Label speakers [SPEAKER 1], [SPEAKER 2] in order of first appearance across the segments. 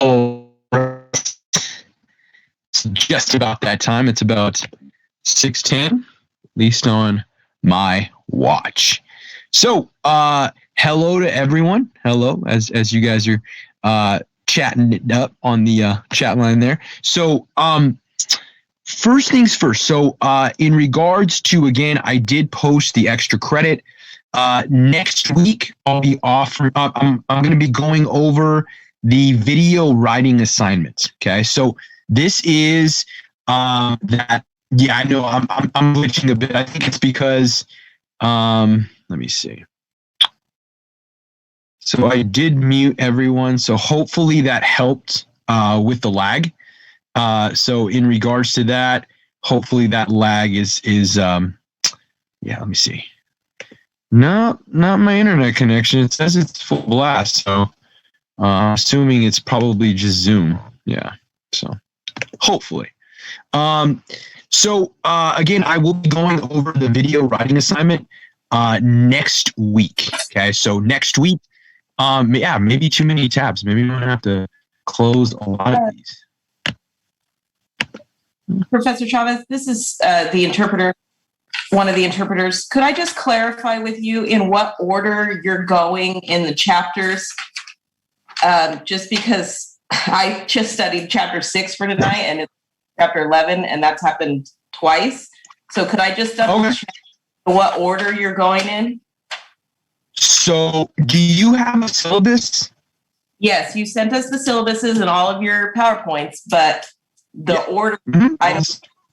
[SPEAKER 1] Oh, it's just about that time. It's about 6:10, at least on my watch. So, hello to everyone. Hello, as you guys are chatting it up on the chat line there. So, first things first. So, in regards to, again, I did post the extra credit. Next week, I'll be offering. I'm going to be going over the video writing assignments. Okay, so this is that. Yeah, I know. I'm glitching a bit. I think it's because. Let me see. So I did mute everyone. So hopefully that helped with the lag. So in regards to that, hopefully that lag is yeah. Let me see. No, not my internet connection. It says it's full blast. So assuming it's probably just Zoom. Yeah. So hopefully. So again, I will be going over the video writing assignment next week. Okay. So next week, yeah, maybe too many tabs. Maybe I'm gonna have to close a lot of these.
[SPEAKER 2] Professor Chavez, this is the interpreter, one of the interpreters. Could I just clarify with you in what order you're going in the chapters? Just because I just studied chapter 6 for tonight and it's chapter 11, and that's happened twice. So could I just double check what order you're going in?
[SPEAKER 1] So do you have a syllabus?
[SPEAKER 2] Yes, you sent us the syllabuses and all of your PowerPoints, but the order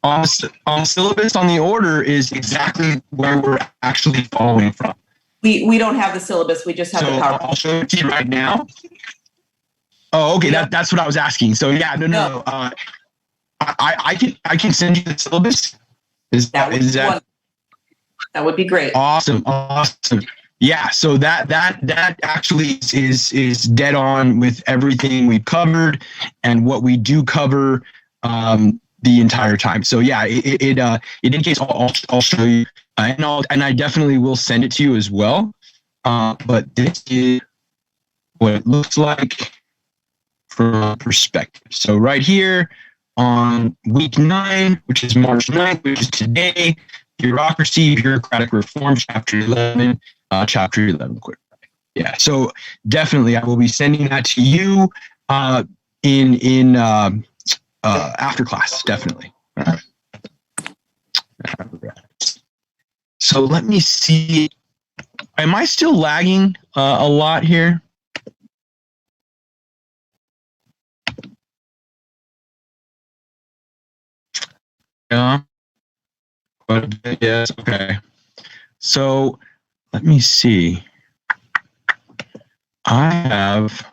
[SPEAKER 1] on the syllabus, on the order is exactly where we're actually following from.
[SPEAKER 2] We don't have the syllabus, we just have the PowerPoint.
[SPEAKER 1] I'll show it to you right now. Oh, okay, yeah. That's what I was asking. So yeah, no. I can send you the syllabus.
[SPEAKER 2] That would be great.
[SPEAKER 1] Awesome. Yeah, so that actually is dead on with everything we've covered and what we do cover the entire time. So yeah, it indicates. I'll show you, and I definitely will send it to you as well. But this is what it looks like from a perspective. So right here on week 9, which is March 9th, which is today, Bureaucracy, Bureaucratic Reform, Chapter 11. Chapter 11 quick. Yeah, so definitely I will be sending that to you in after class, definitely. All right. So let me see. Am I still lagging a lot here? Yeah. Quite a bit, yes. Okay. So let me see. I have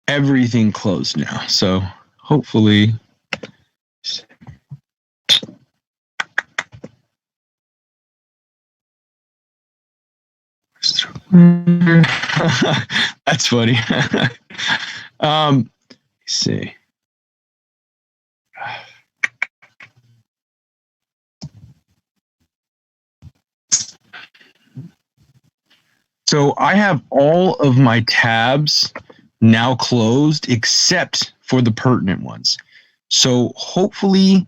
[SPEAKER 1] everything closed now. So hopefully. That's funny. Let's see. So I have all of my tabs now closed except for the pertinent ones. So hopefully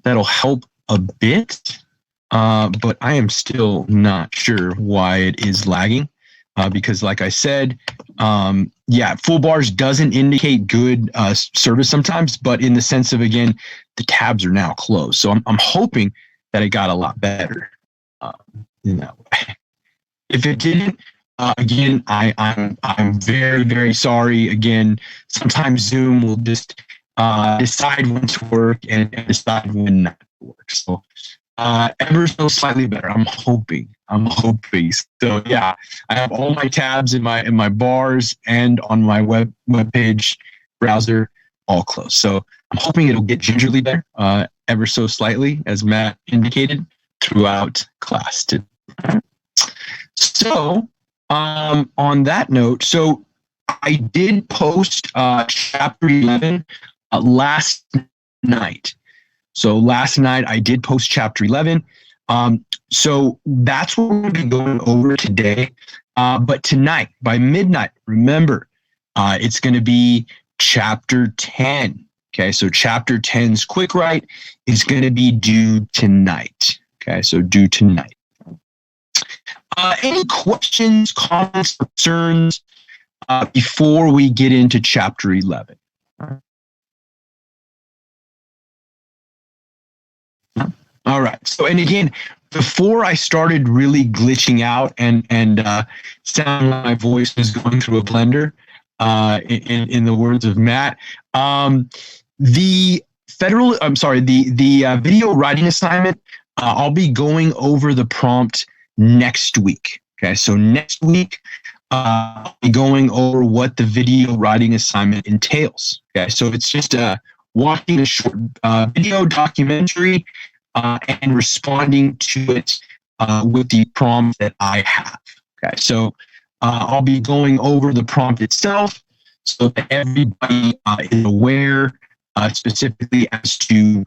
[SPEAKER 1] that'll help a bit, but I am still not sure why it is lagging because like I said, yeah, full bars doesn't indicate good service sometimes, but in the sense of, again, the tabs are now closed. So I'm hoping that it got a lot better in that way. If it didn't, again, I'm very, very sorry. Again, sometimes Zoom will just decide when to work and decide when not to work. So ever so slightly better. I'm hoping. So yeah, I have all my tabs in my bars and on my web page browser all closed. So I'm hoping it'll get gingerly better, ever so slightly, as Matt indicated, throughout class today. So on that note, so I did post chapter 11 last night. So last night I did post chapter 11. So that's what we're going to be going over today. But tonight, by midnight, remember, it's going to be chapter 10. Okay, so chapter 10's quick write is going to be due tonight. Okay, so due tonight. Any questions, comments, concerns before we get into chapter 11? All right. So, and again, before I started really glitching out and sounding like my voice was going through a blender, in the words of Matt, the video writing assignment, I'll be going over the prompt next week. Okay, so next week, I'll be going over what the video writing assignment entails. Okay, so it's just watching a short video documentary and responding to it with the prompt that I have. Okay, so I'll be going over the prompt itself so that everybody is aware specifically as to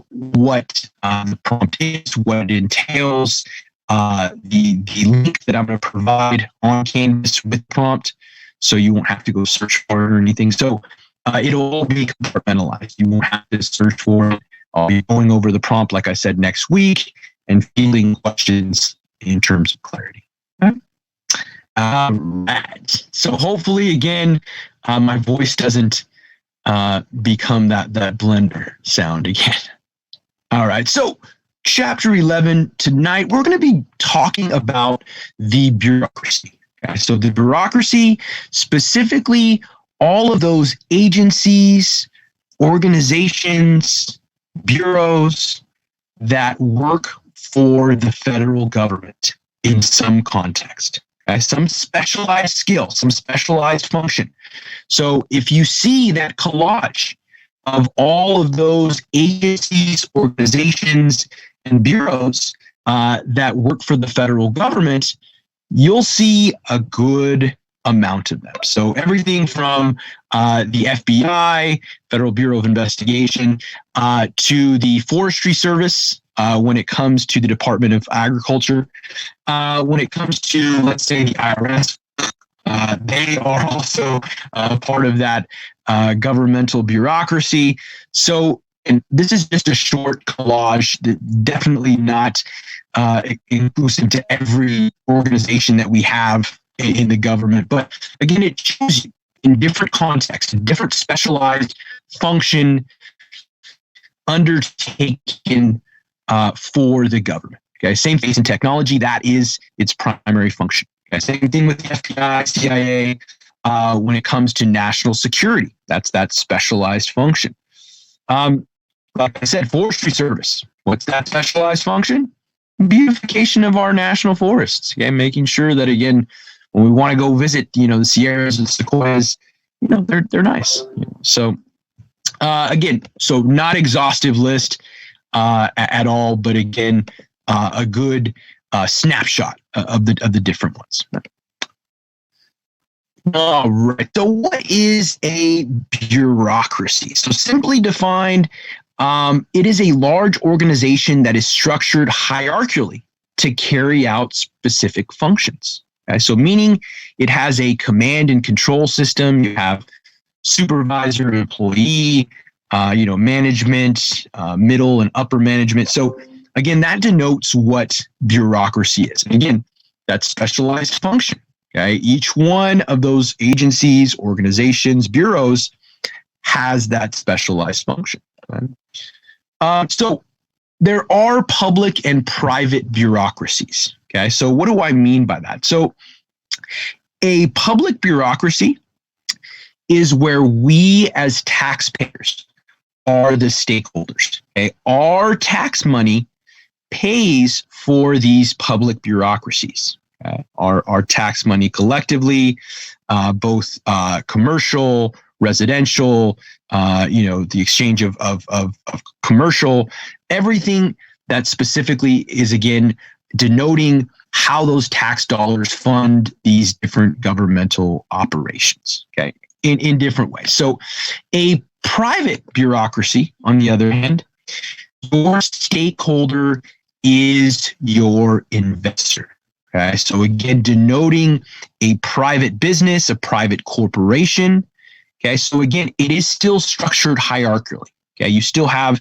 [SPEAKER 1] what the prompt is, what it entails, the link that I'm going to provide on Canvas with prompt, so you won't have to go search for it or anything. So it'll all be compartmentalized. You won't have to search for it. I'll be going over the prompt, like I said, next week and fielding questions in terms of clarity. Okay. Right. So hopefully, again, my voice doesn't become that blender sound again. All right. So chapter 11, tonight, we're going to be talking about the bureaucracy. Okay. So the bureaucracy, specifically all of those agencies, organizations, bureaus that work for the federal government in some context, okay? Some specialized skill, some specialized function. So if you see that collage of all of those agencies, organizations, and bureaus that work for the federal government, you'll see a good amount of them. So everything from the FBI, Federal Bureau of Investigation, to the Forestry Service when it comes to the Department of Agriculture, when it comes to, let's say, the IRS, they are also part of that governmental bureaucracy. So, and this is just a short collage, definitely not inclusive to every organization that we have in the government. But again, it shows you in different contexts, different specialized function undertaken for the government. Okay, same thing in technology, that is its primary function. Okay, same thing with the FBI, CIA, when it comes to national security, that's that specialized function. Like I said, Forestry Service, what's that specialized function? Beautification of our national forests. Okay, making sure that, again, when we want to go visit, the Sierras and Sequoias, they're nice. So again, so not exhaustive list at all, but again, a good snapshot of the different ones. All right. So what is a bureaucracy? So simply defined, it is a large organization that is structured hierarchically to carry out specific functions. Okay, so meaning it has a command and control system. You have supervisor, employee, management, middle and upper management. So again, that denotes what bureaucracy is. And again, that's specialized function. Okay, each one of those agencies, organizations, bureaus has that specialized function. Okay? So there are public and private bureaucracies. Okay, so what do I mean by that? So a public bureaucracy is where we as taxpayers are the stakeholders. Okay, our tax money pays for these public bureaucracies. Okay? Our tax money collectively, both commercial, residential, the exchange of commercial, everything that specifically is, again, denoting how those tax dollars fund these different governmental operations, okay, in different ways. So a private bureaucracy, on the other hand, your stakeholder is your investor. Okay, so again, denoting a private business, a private corporation. Okay, so again, it is still structured hierarchically. Okay, you still have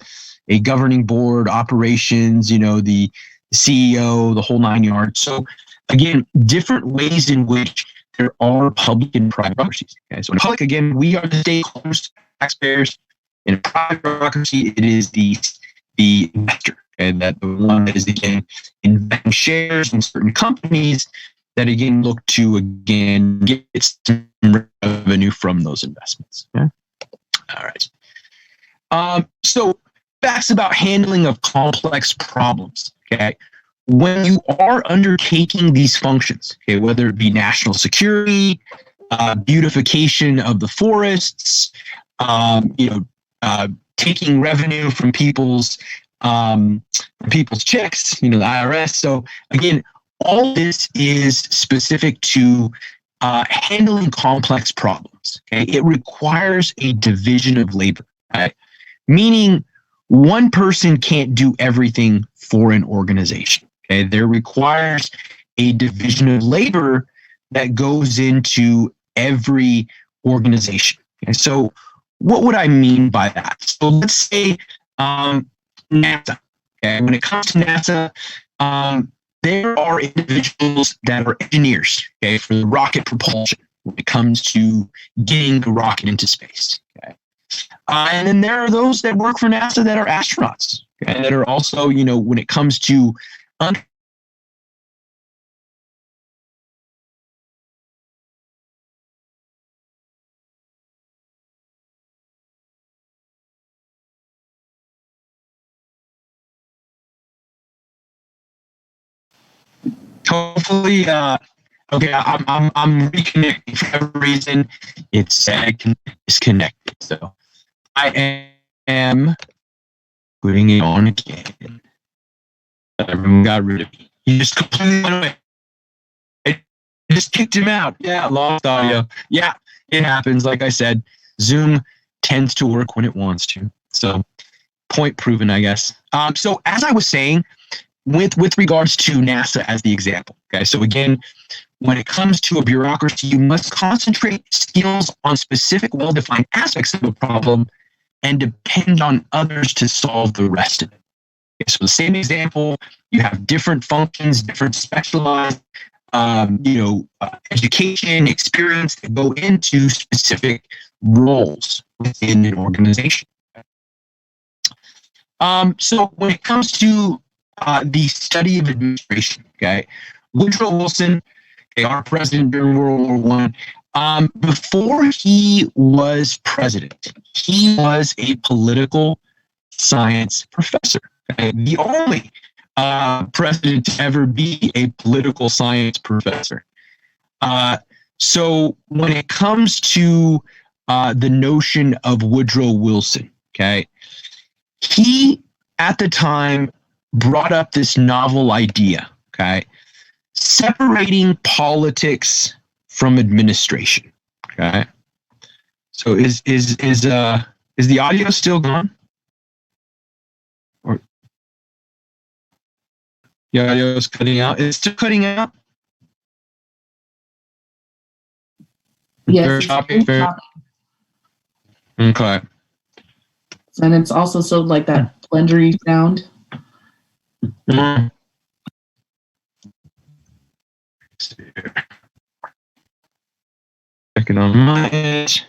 [SPEAKER 1] a governing board, operations, the CEO, the whole 9 yards. So again, different ways in which there are public and private bureaucracies. Okay, so in public, again, we are the stakeholders, taxpayers. In a private bureaucracy, it is the investor, okay, that the one that is again investing shares in certain companies that again look to again get some revenue from those investments. Okay? All right. So facts about handling of complex problems. Okay. When you are undertaking these functions, okay, whether it be national security, beautification of the forests, taking revenue from people's checks, the IRS. So again, all this is specific to handling complex problems. Okay, it requires a division of labor. Right? Meaning, one person can't do everything for an organization. Okay, there requires a division of labor that goes into every organization. Okay, so what would I mean by that? So let's say NASA. Okay, when it comes to NASA, there are individuals that are engineers, okay, for the rocket propulsion when it comes to getting the rocket into space. Okay, and then there are those that work for NASA that are astronauts, okay, and that are also, when it comes to hopefully, okay, I'm reconnecting for whatever reason. It said disconnected, so I am putting it on again. Everyone got rid of me. He just completely went away. It just kicked him out. Yeah, lost audio. Yeah, it happens. Like I said, Zoom tends to work when it wants to. So, point proven, I guess. So as I was saying, with regards to NASA as the example. Okay, so again, when it comes to a bureaucracy, you must concentrate skills on specific, well-defined aspects of a problem and depend on others to solve the rest of it. Okay, so the same example, you have different functions, different specialized, education, experience that go into specific roles within an organization. So when it comes to the study of administration, okay, Woodrow Wilson, okay, our president during World War One, before he was president, he was a political science professor. Okay? The only president to ever be a political science professor. So when it comes to the notion of Woodrow Wilson, okay, he at the time brought up this novel idea, okay, separating politics from administration. Okay. So is the audio still gone? Or the audio is cutting out? It's still cutting out?
[SPEAKER 3] Yes.
[SPEAKER 1] Okay.
[SPEAKER 3] And it's also so like that blendery sound.
[SPEAKER 1] Mm-hmm. Checking on my edge.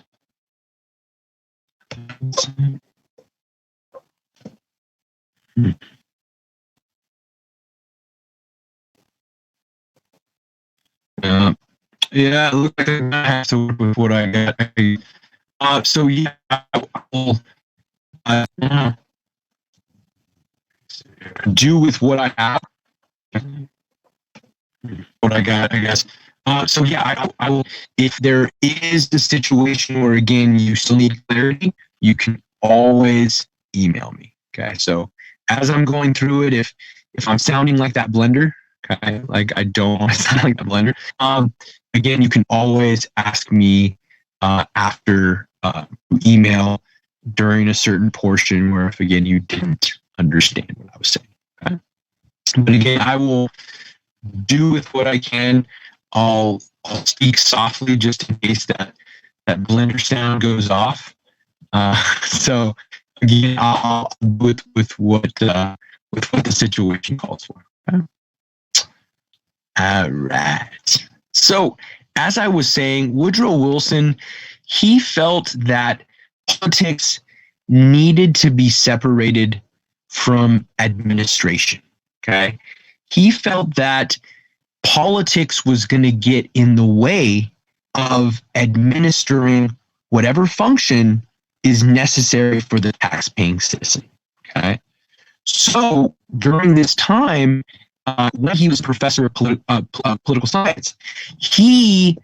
[SPEAKER 1] Yeah, it looks like I'm gonna have to work with what I got. So yeah, I will do with what I have. What I got, I guess. So yeah, I will. If there is the situation where again you still need clarity, you can always email me. Okay. So as I'm going through it, if I'm sounding like that blender, okay, like I don't want to sound like the blender. Again, you can always ask me after email during a certain portion where if again you didn't understand what I was saying. Okay. But again, I will do with what I can. I'll speak softly just in case that blender sound goes off. So again, I'll with what the situation calls for. Okay? All right. So as I was saying, Woodrow Wilson, he felt that politics needed to be separated from administration. Okay. He felt that politics was going to get in the way of administering whatever function is necessary for the tax-paying citizen. Okay. So during this time, when he was a professor of political science, he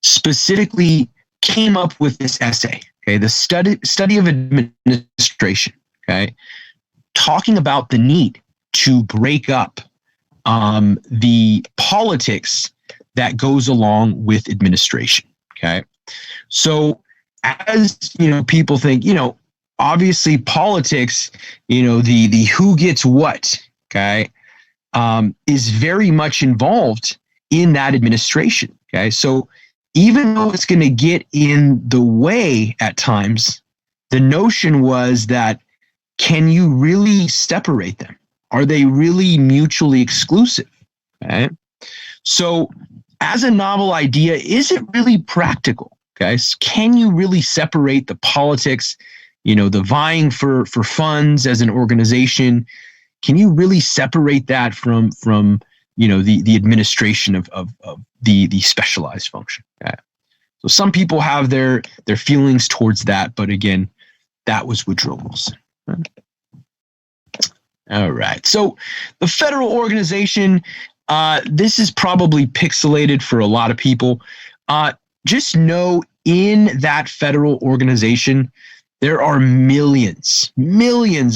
[SPEAKER 1] specifically came up with this essay, okay, the study of administration, okay, talking about the need to break up the politics that goes along with administration, okay. So as people think, obviously politics, the who gets what, okay, is very much involved in that administration. Okay. So even though it's going to get in the way at times, the notion was that, can you really separate them? Are they really mutually exclusive? Okay. So as a novel idea, is it really practical? Okay. So can you really separate the politics, the vying for funds as an organization? Can you really separate that from the administration of the specialized function? Okay. So some people have their feelings towards that, but again, that was Woodrow Wilson. Okay. All right. So the federal organization, this is probably pixelated for a lot of people. Just know in that federal organization, there are millions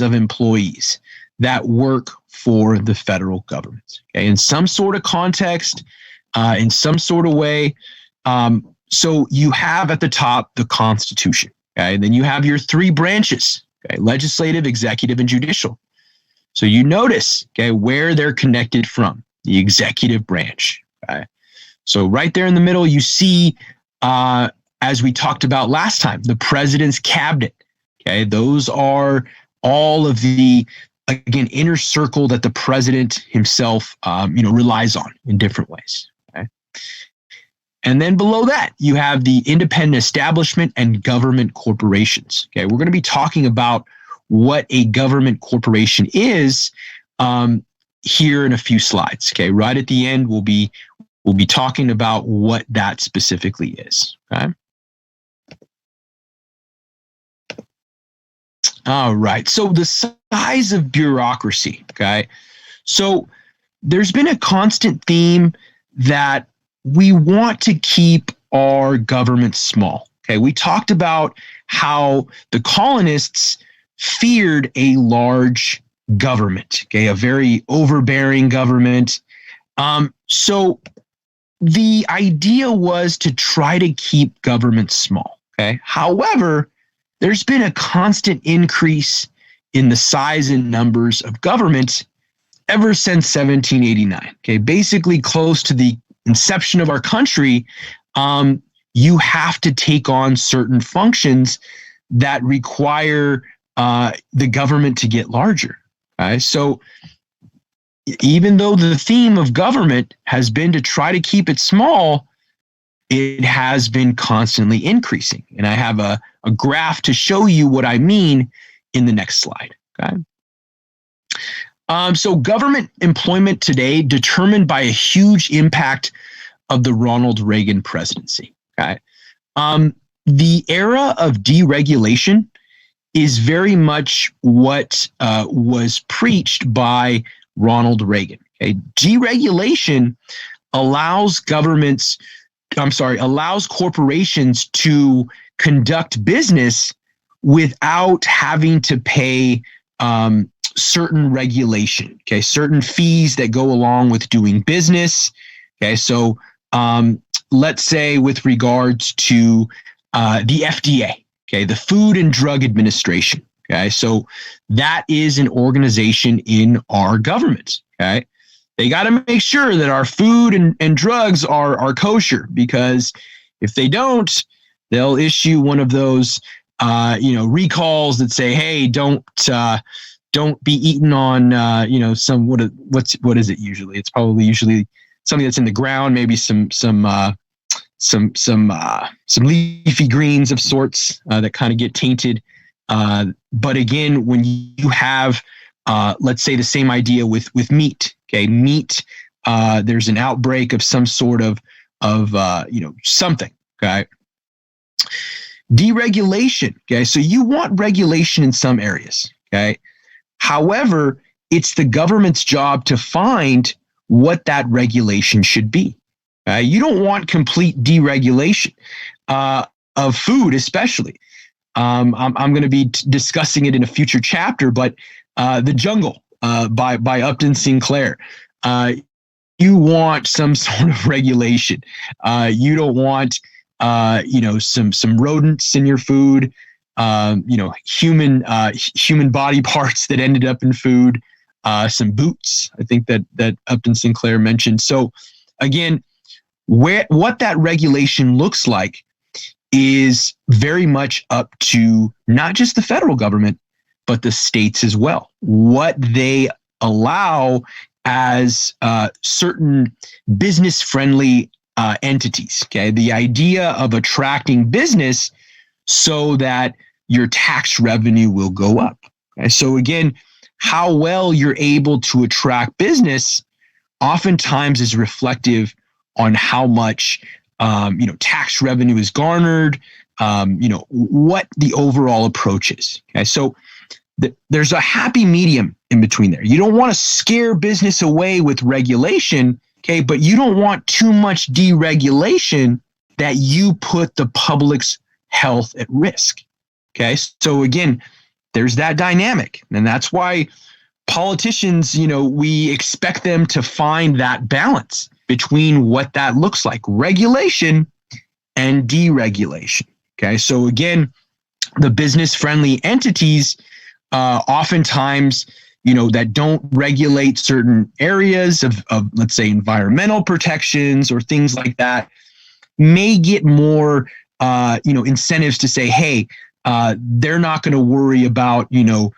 [SPEAKER 1] of employees that work for the federal government, okay, in some sort of context, in some sort of way. So you have at the top the Constitution, okay, and then you have your three branches, okay, legislative, executive, and judicial. So you notice, okay, where they're connected from, the executive branch. Okay, so right there in the middle, you see, as we talked about last time, the president's cabinet. Okay, those are all of the, again, inner circle that the president himself, relies on in different ways. Okay? And then below that, you have the independent establishment and government corporations. Okay, we're going to be talking about what a government corporation is here in a few slides. Okay, right at the end, we'll be talking about what that specifically is. Okay. All right. So the size of bureaucracy. Okay. So there's been a constant theme that we want to keep our government small. Okay. We talked about how the colonists feared a large government. Okay. A very overbearing government. So the idea was to try to keep government small. Okay. However, there's been a constant increase in the size and numbers of government ever since 1789. Okay, basically close to the inception of our country, you have to take on certain functions that require the government to get larger. Okay? So even though the theme of government has been to try to keep it small, it has been constantly increasing. And I have a graph to show you what I mean in the next slide. Okay. So government employment today determined by a huge impact of the Ronald Reagan presidency. Okay. The era of deregulation is very much what was preached by Ronald Reagan. Okay. Deregulation allows corporations to conduct business without having to pay certain regulation, okay, certain fees that go along with doing business. Okay, so let's say with regards to the FDA, okay, the Food and Drug Administration. Okay, so that is an organization in our government. Okay, they got to make sure that our food and drugs are kosher, because if they don't, they'll issue one of those recalls that say, hey, don't be eaten on what is it usually? It's probably usually something that's in the ground, maybe some leafy greens of sorts that kind of get tainted. But again, when you have let's say the same idea with meat, okay, meat, there's an outbreak of some sort of something, okay. Deregulation, okay, so you want regulation in some areas, okay. However, it's the government's job to find what that regulation should be. You don't want complete deregulation of food, especially. I'm going to be discussing it in a future chapter, but The Jungle by Upton Sinclair. You want some sort of regulation. You don't want some rodents in your food. Human body parts that ended up in food. Some boots, I think that Upton Sinclair mentioned. So again, what that regulation looks like is very much up to not just the federal government, but the states as well. What they allow as certain business-friendly entities. Okay, the idea of attracting business so that your tax revenue will go up. Okay? So again, how well you're able to attract business oftentimes is reflective on how much tax revenue is garnered, what the overall approach is. Okay, so there's a happy medium in between there. You don't want to scare business away with regulation, okay, but you don't want too much deregulation that you put the public's health at risk. Okay, so again, there's that dynamic, and that's why politicians, we expect them to find that balance between what that looks like, regulation and deregulation. Okay, so again, the business-friendly entities, oftentimes, that don't regulate certain areas of let's say, environmental protections or things like that, may get more, incentives to say, hey, they're not going to worry about, the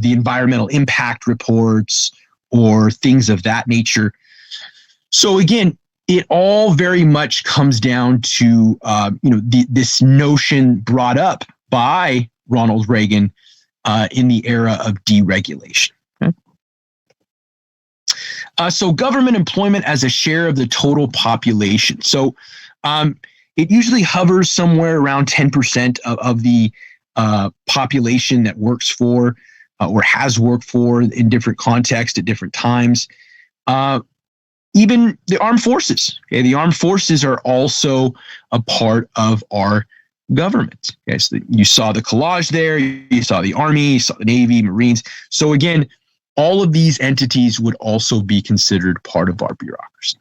[SPEAKER 1] environmental impact reports or things of that nature. So again, it all very much comes down to, this notion brought up by Ronald Reagan in the era of deregulation. Okay? So government employment as a share of the total population. So it usually hovers somewhere around 10% of the population that works for or has worked for in different contexts at different times. Even the armed forces. Okay, the armed forces are also a part of our government. Okay, so you saw the collage there. You saw the Army, you saw the Navy, Marines. So again, all of these entities would also be considered part of our bureaucracy.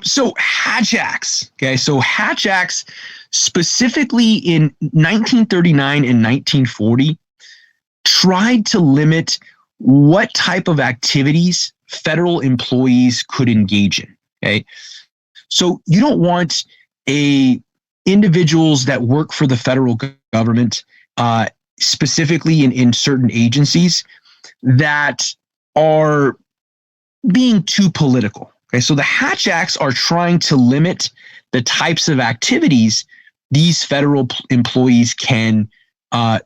[SPEAKER 1] So Hatch Acts. Okay, so Hatch Acts specifically in 1939 and 1940 tried to limit what type of activities federal employees could engage in. Okay, so you don't want individuals that work for the federal government, specifically in certain agencies, that are being too political. Okay, so the Hatch Acts are trying to limit the types of activities these federal employees can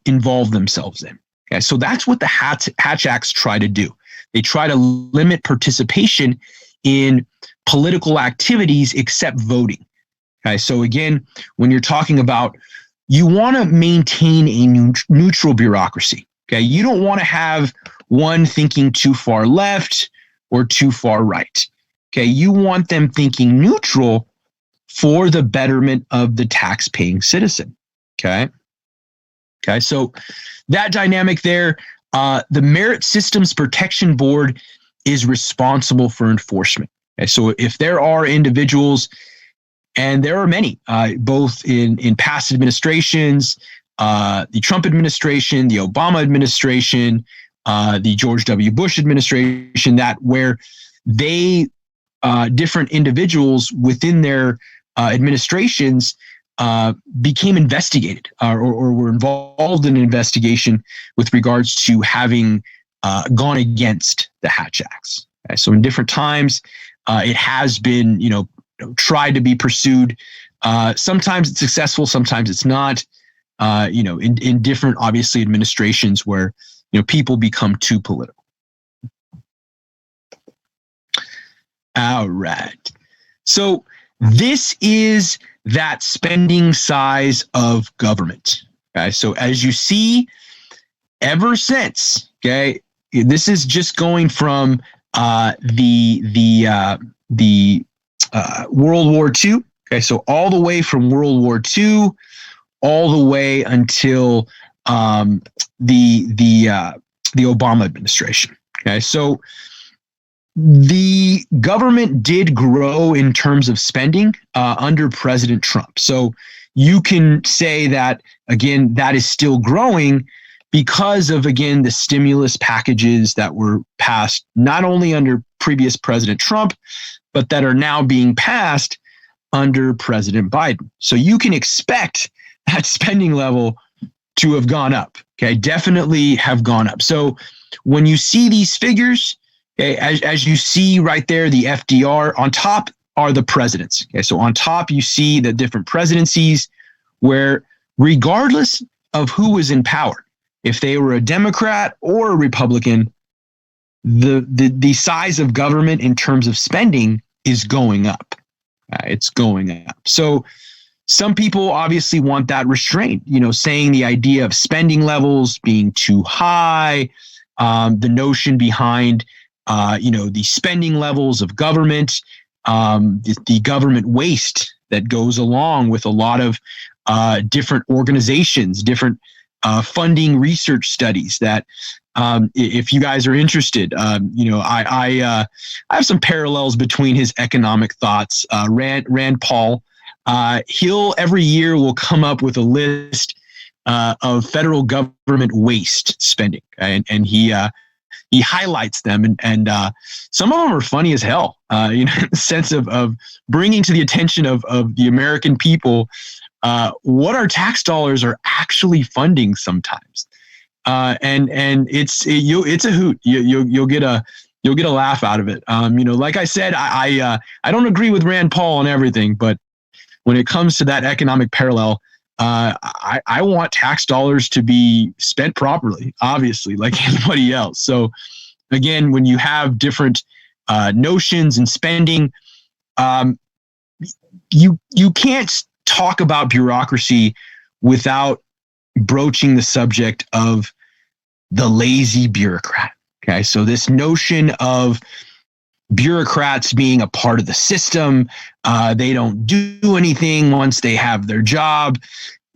[SPEAKER 1] involve themselves in. Okay, so that's what the Hatch Acts try to do. They try to limit participation in political activities except voting. Okay, so again, when you're talking about, you want to maintain a neutral bureaucracy. Okay, you don't want to have one thinking too far left or too far right. Okay, you want them thinking neutral for the betterment of the tax-paying citizen. Okay. Okay, so that dynamic there, the Merit Systems Protection Board is responsible for enforcement. Okay, so if there are individuals, and there are many, both in past administrations, the Trump administration, the Obama administration, the George W. Bush administration, that where they different individuals within their administrations became investigated or were involved in an investigation with regards to having gone against the Hatch Acts. Okay? So in different times, it has been, tried to be pursued. Sometimes it's successful, sometimes it's not. In different, obviously, administrations where people become too political. All right. So this is that spending size of government. Okay. So as you see, ever since, okay, this is just going from the World War II. Okay. So all the way from World War II, all the way until the Obama administration. Okay. So the government did grow in terms of spending under President Trump. So you can say that, again, that is still growing because of, again, the stimulus packages that were passed not only under previous President Trump, but that are now being passed under President Biden. So you can expect that spending level to have gone up. Okay, definitely have gone up. So when you see these figures, okay, as you see right there, the FDR, on top are the presidents. Okay, so on top you see the different presidencies where regardless of who was in power, if they were a Democrat or a Republican, the size of government in terms of spending is going up. It's going up. So some people obviously want that restraint, saying the idea of spending levels being too high, the notion behind the spending levels of government, the government waste that goes along with a lot of different organizations, different funding research studies that if you guys are interested, I have some parallels between his economic thoughts. Rand Paul, he'll every year will come up with a list of federal government waste spending, and he highlights them, and some of them are funny as hell. In the sense of bringing to the attention of the American people what our tax dollars are actually funding sometimes, and it's a hoot. You'll get a laugh out of it. Like I said, I don't agree with Rand Paul on everything, but when it comes to that economic parallel, I want tax dollars to be spent properly, obviously, like anybody else. So again, when you have different notions and spending, you can't talk about bureaucracy without broaching the subject of the lazy bureaucrat. Okay, so this notion of bureaucrats being a part of the system, they don't do anything once they have their job.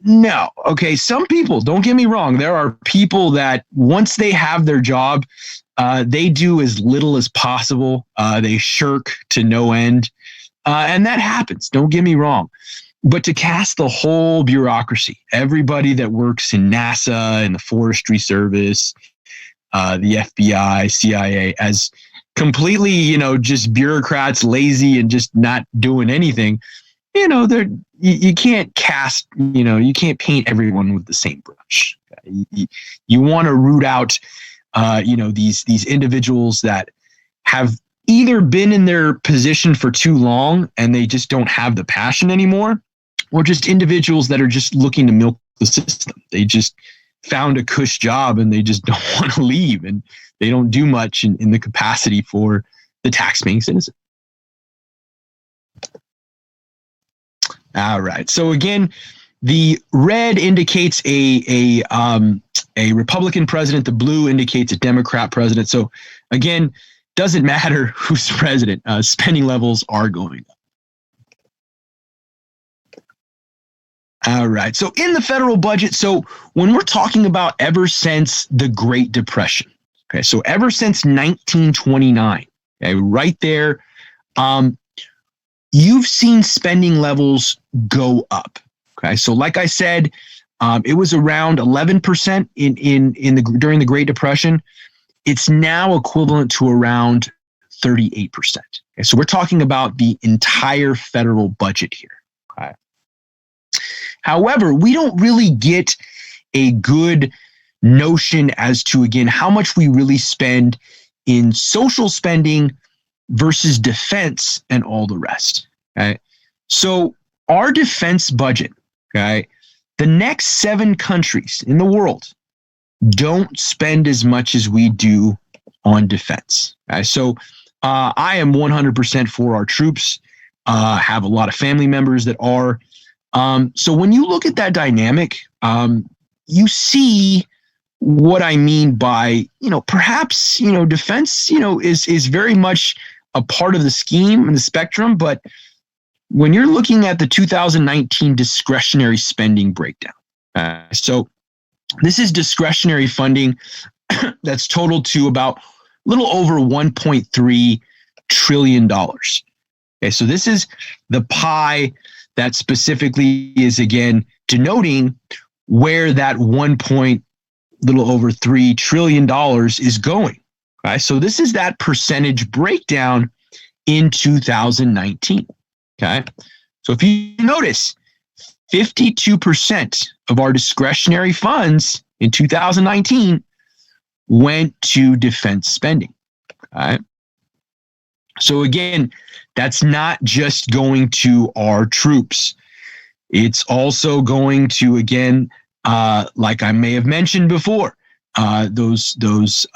[SPEAKER 1] No. Okay, some people, don't get me wrong, there are people that once they have their job, they do as little as possible. They shirk to no end. And that happens, don't get me wrong. But to cast the whole bureaucracy, everybody that works in NASA and the Forestry Service, the FBI, CIA, as completely, just bureaucrats, lazy and just not doing anything, you can't cast, you can't paint everyone with the same brush. You want to root out, these individuals that have either been in their position for too long and they just don't have the passion anymore, or just individuals that are just looking to milk the system. They just found a cush job and they just don't want to leave, and they don't do much in the capacity for the tax-paying citizen. All right. So again, the red indicates a Republican president. The blue indicates a Democrat president. So again, doesn't matter who's president. Spending levels are going up. All right. So in the federal budget, so when we're talking about ever since the Great Depression, okay, so ever since 1929, okay, right there, you've seen spending levels go up. Okay, so like I said, it was around 11% during the Great Depression. it's now equivalent to around 38%. Okay, so we're talking about the entire federal budget here. Okay. However, we don't really get a good notion as to, again, how much we really spend in social spending versus defense and all the rest. Okay. So our defense budget, okay, the next 7 countries in the world don't spend as much as we do on defense. Okay. So I am 100% for our troops. Have a lot of family members that are. So when you look at that dynamic, you see what I mean by, perhaps, defense, is very much a part of the scheme and the spectrum. But when you're looking at the 2019 discretionary spending breakdown, so this is discretionary funding that's totaled to about a little over $1.3 trillion. Okay, so this is the pie that specifically is, again, denoting where that little over $3 trillion is going. Okay, so this is that percentage breakdown in 2019. Okay, so if you notice, 52% of our discretionary funds in 2019 went to defense spending. Okay, so again, that's not just going to our troops. It's also going to, again, like I may have mentioned before, those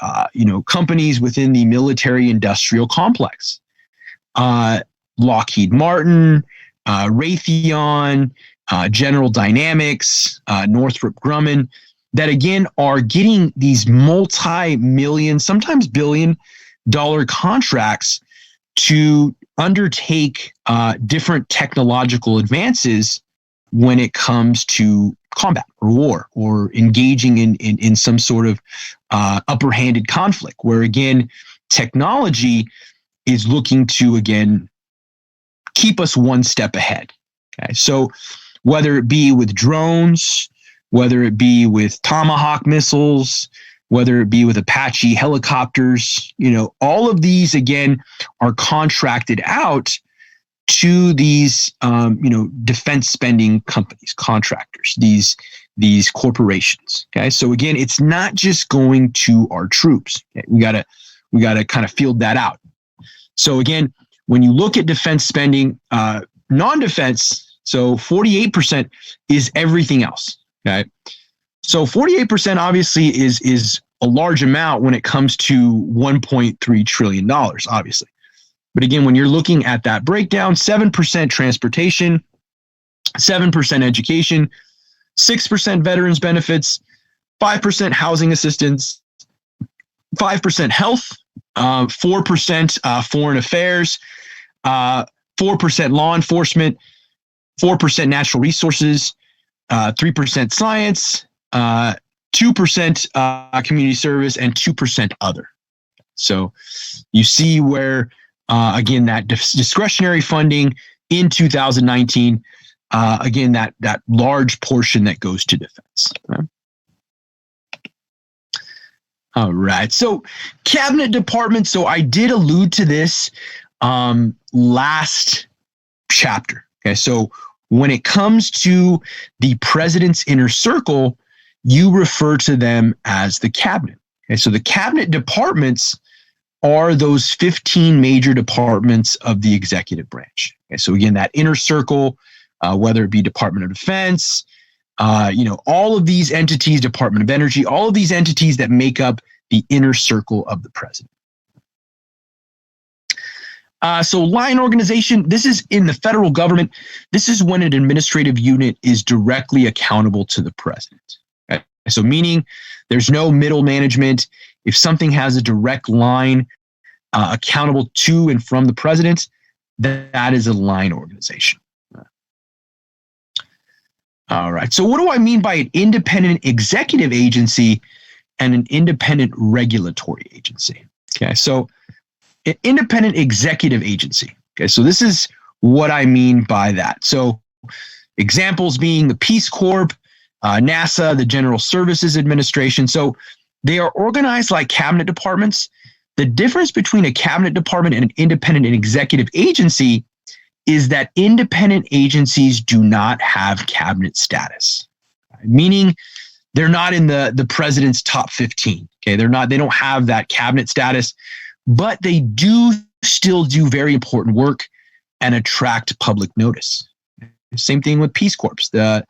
[SPEAKER 1] companies within the military-industrial complex, Lockheed Martin, Raytheon, General Dynamics, Northrop Grumman, that again are getting these multi-million, sometimes billion-dollar contracts to undertake different technological advances when it comes to combat or war or engaging in some sort of upper-handed conflict, where again, technology is looking to, again, keep us one step ahead. Okay, so whether it be with drones, whether it be with Tomahawk missiles, whether it be with Apache helicopters, all of these, again, are contracted out to these, defense spending companies, contractors, these corporations. Okay, so again, it's not just going to our troops. Okay? We gotta kind of field that out. So again, when you look at defense spending, non-defense, so 48% is everything else. Okay, so 48% obviously is a large amount when it comes to $1.3 trillion, obviously. But again, when you're looking at that breakdown, 7% transportation, 7% education, 6% veterans benefits, 5% housing assistance, 5% health, 4% foreign affairs, 4% law enforcement, 4% natural resources, 3% science, 2% community service, and 2% other. So you see where, again, that discretionary funding in 2019, again, that large portion that goes to defense. Okay. All right. So cabinet departments. So I did allude to this last chapter. Okay. So when it comes to the president's inner circle, you refer to them as the cabinet. Okay. So the cabinet departments are those 15 major departments of the executive branch. Okay. So again, that inner circle, whether it be Department of Defense, all of these entities, Department of Energy, all of these entities that make up the inner circle of the president. So line organization, this is in the federal government. This is when an administrative unit is directly accountable to the president. Okay? So meaning there's no middle management. If something has a direct line accountable to and from the president, that is a line organization. All right. So what do I mean by an independent executive agency and an independent regulatory agency? Okay. So an independent executive agency. Okay. So this is what I mean by that. So examples being the Peace Corps, NASA, the General Services Administration. So they are organized like cabinet departments. The difference between a cabinet department and an independent and executive agency is that independent agencies do not have cabinet status, meaning they're not in the president's top 15. Okay, they don't have that cabinet status, but they do still do very important work and attract public notice. Same thing with Peace Corps. The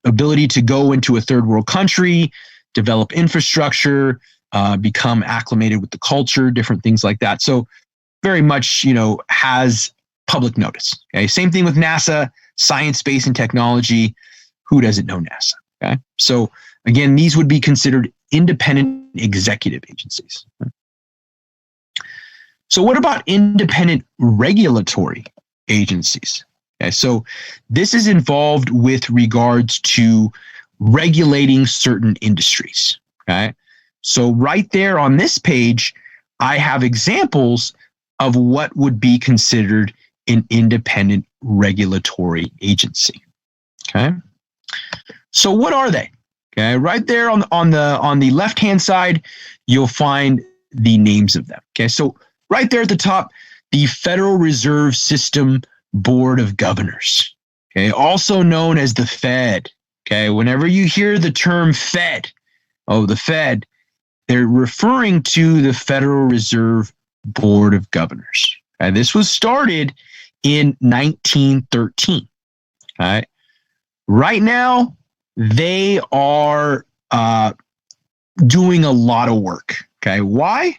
[SPEAKER 1] ability to go into a third world country, develop infrastructure, become acclimated with the culture, different things like that. So very much, has public notice. Okay. Same thing with NASA, science, space, and technology. Who doesn't know NASA? Okay. So again, these would be considered independent executive agencies. Okay? So what about independent regulatory agencies? Okay. So this is involved with regards to regulating certain industries. Okay. So right there on this page, I have examples of what would be considered an independent regulatory agency. Okay. So what are they? Okay. Right there on the left-hand side, you'll find the names of them. Okay. So right there at the top, the Federal Reserve System Board of Governors. Okay. Also known as the Fed. Okay. Whenever you hear the term Fed, the Fed, they're referring to the Federal Reserve Board of Governors. Okay. This was started in 1913. Okay. Right now, they are doing a lot of work. Okay. Why?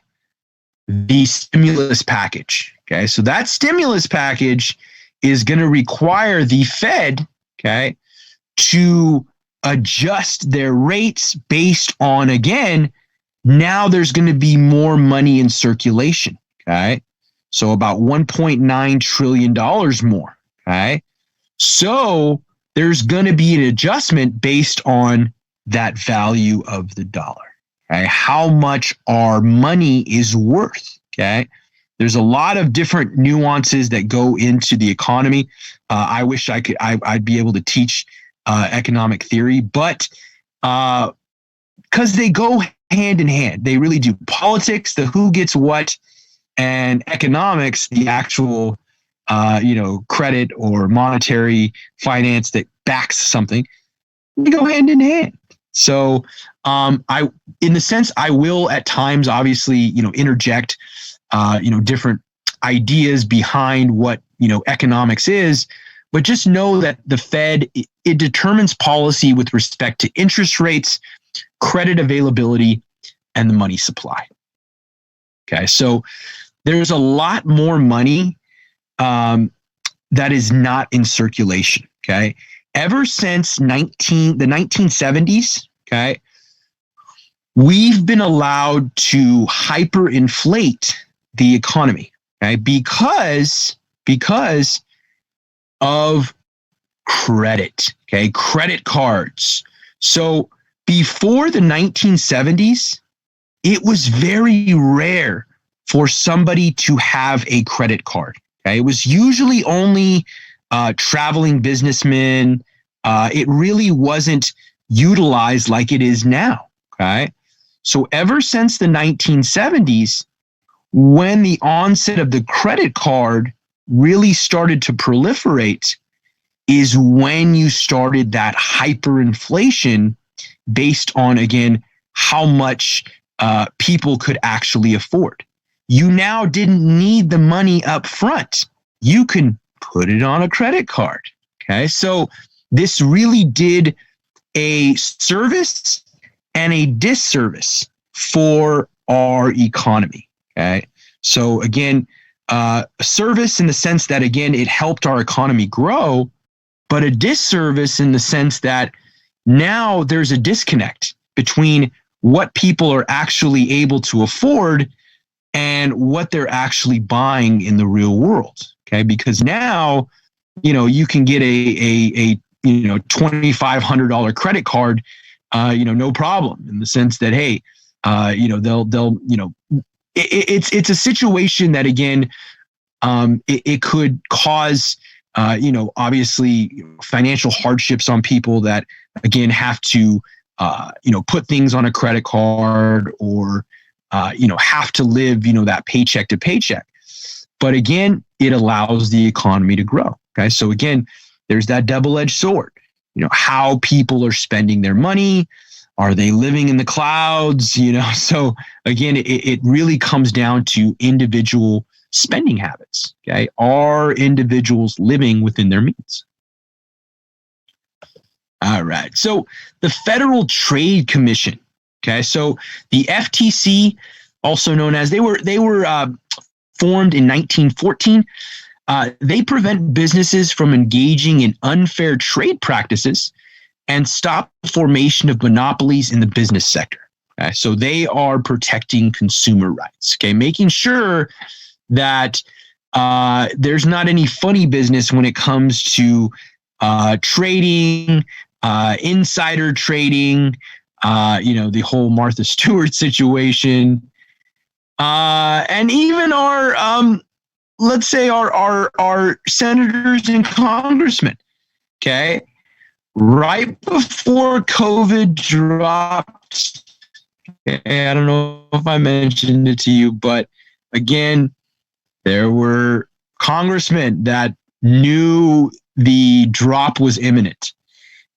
[SPEAKER 1] The stimulus package. Okay. So that stimulus package is going to require the Fed, okay, to adjust their rates based on, again, now there's going to be more money in circulation. Okay. So about $1.9 trillion more. Okay. So there's going to be an adjustment based on that value of the dollar. Okay. How much our money is worth. Okay. There's a lot of different nuances that go into the economy. I wish I'd be able to teach economic theory, but because they go hand in hand, they really do. Politics, the who gets what, and economics, the actual, credit or monetary finance that backs something, they go hand in hand. So, in the sense, I will at times, obviously, interject, different ideas behind what, economics is, but just know that the Fed, it determines policy with respect to interest rates, credit availability, and the money supply. Okay, so there's a lot more money that is not in circulation. Okay, ever since the 1970s, okay, we've been allowed to hyperinflate the economy, okay, because of credit, okay, credit cards. So before the 1970s, it was very rare for somebody to have a credit card. Okay? It was usually only traveling businessmen. It really wasn't utilized like it is now. Okay? So ever since the 1970s, when the onset of the credit card really started to proliferate, is when you started that hyperinflation based on, again, how much people could actually afford. You now didn't need the money up front. You can put it on a credit card. Okay, so this really did a service and a disservice for our economy. Okay, so again, a service in the sense that, again, it helped our economy grow, but a disservice in the sense that now there's a disconnect between what people are actually able to afford and what they're actually buying in the real world. Okay, because now, you can get a $2,500 credit card, no problem, in the sense that, hey, it's a situation that, again, it could cause, obviously financial hardships on people that, again, have to put things on a credit card or, have to live, that paycheck to paycheck. But again, it allows the economy to grow. Okay. So again, there's that double-edged sword, how people are spending their money. Are they living in the clouds? So again, it really comes down to individual spending habits. Okay. Are individuals living within their means? All right. So the Federal Trade Commission. Okay. So the FTC, also known as, they were formed in 1914. They prevent businesses from engaging in unfair trade practices and stop the formation of monopolies in the business sector. Okay? So they are protecting consumer rights, okay, making sure that there's not any funny business when it comes to trading, insider trading, the whole Martha Stewart situation, and even our let's say our senators and congressmen. Okay. Right before COVID dropped, I don't know if I mentioned it to you, but again, there were congressmen that knew the drop was imminent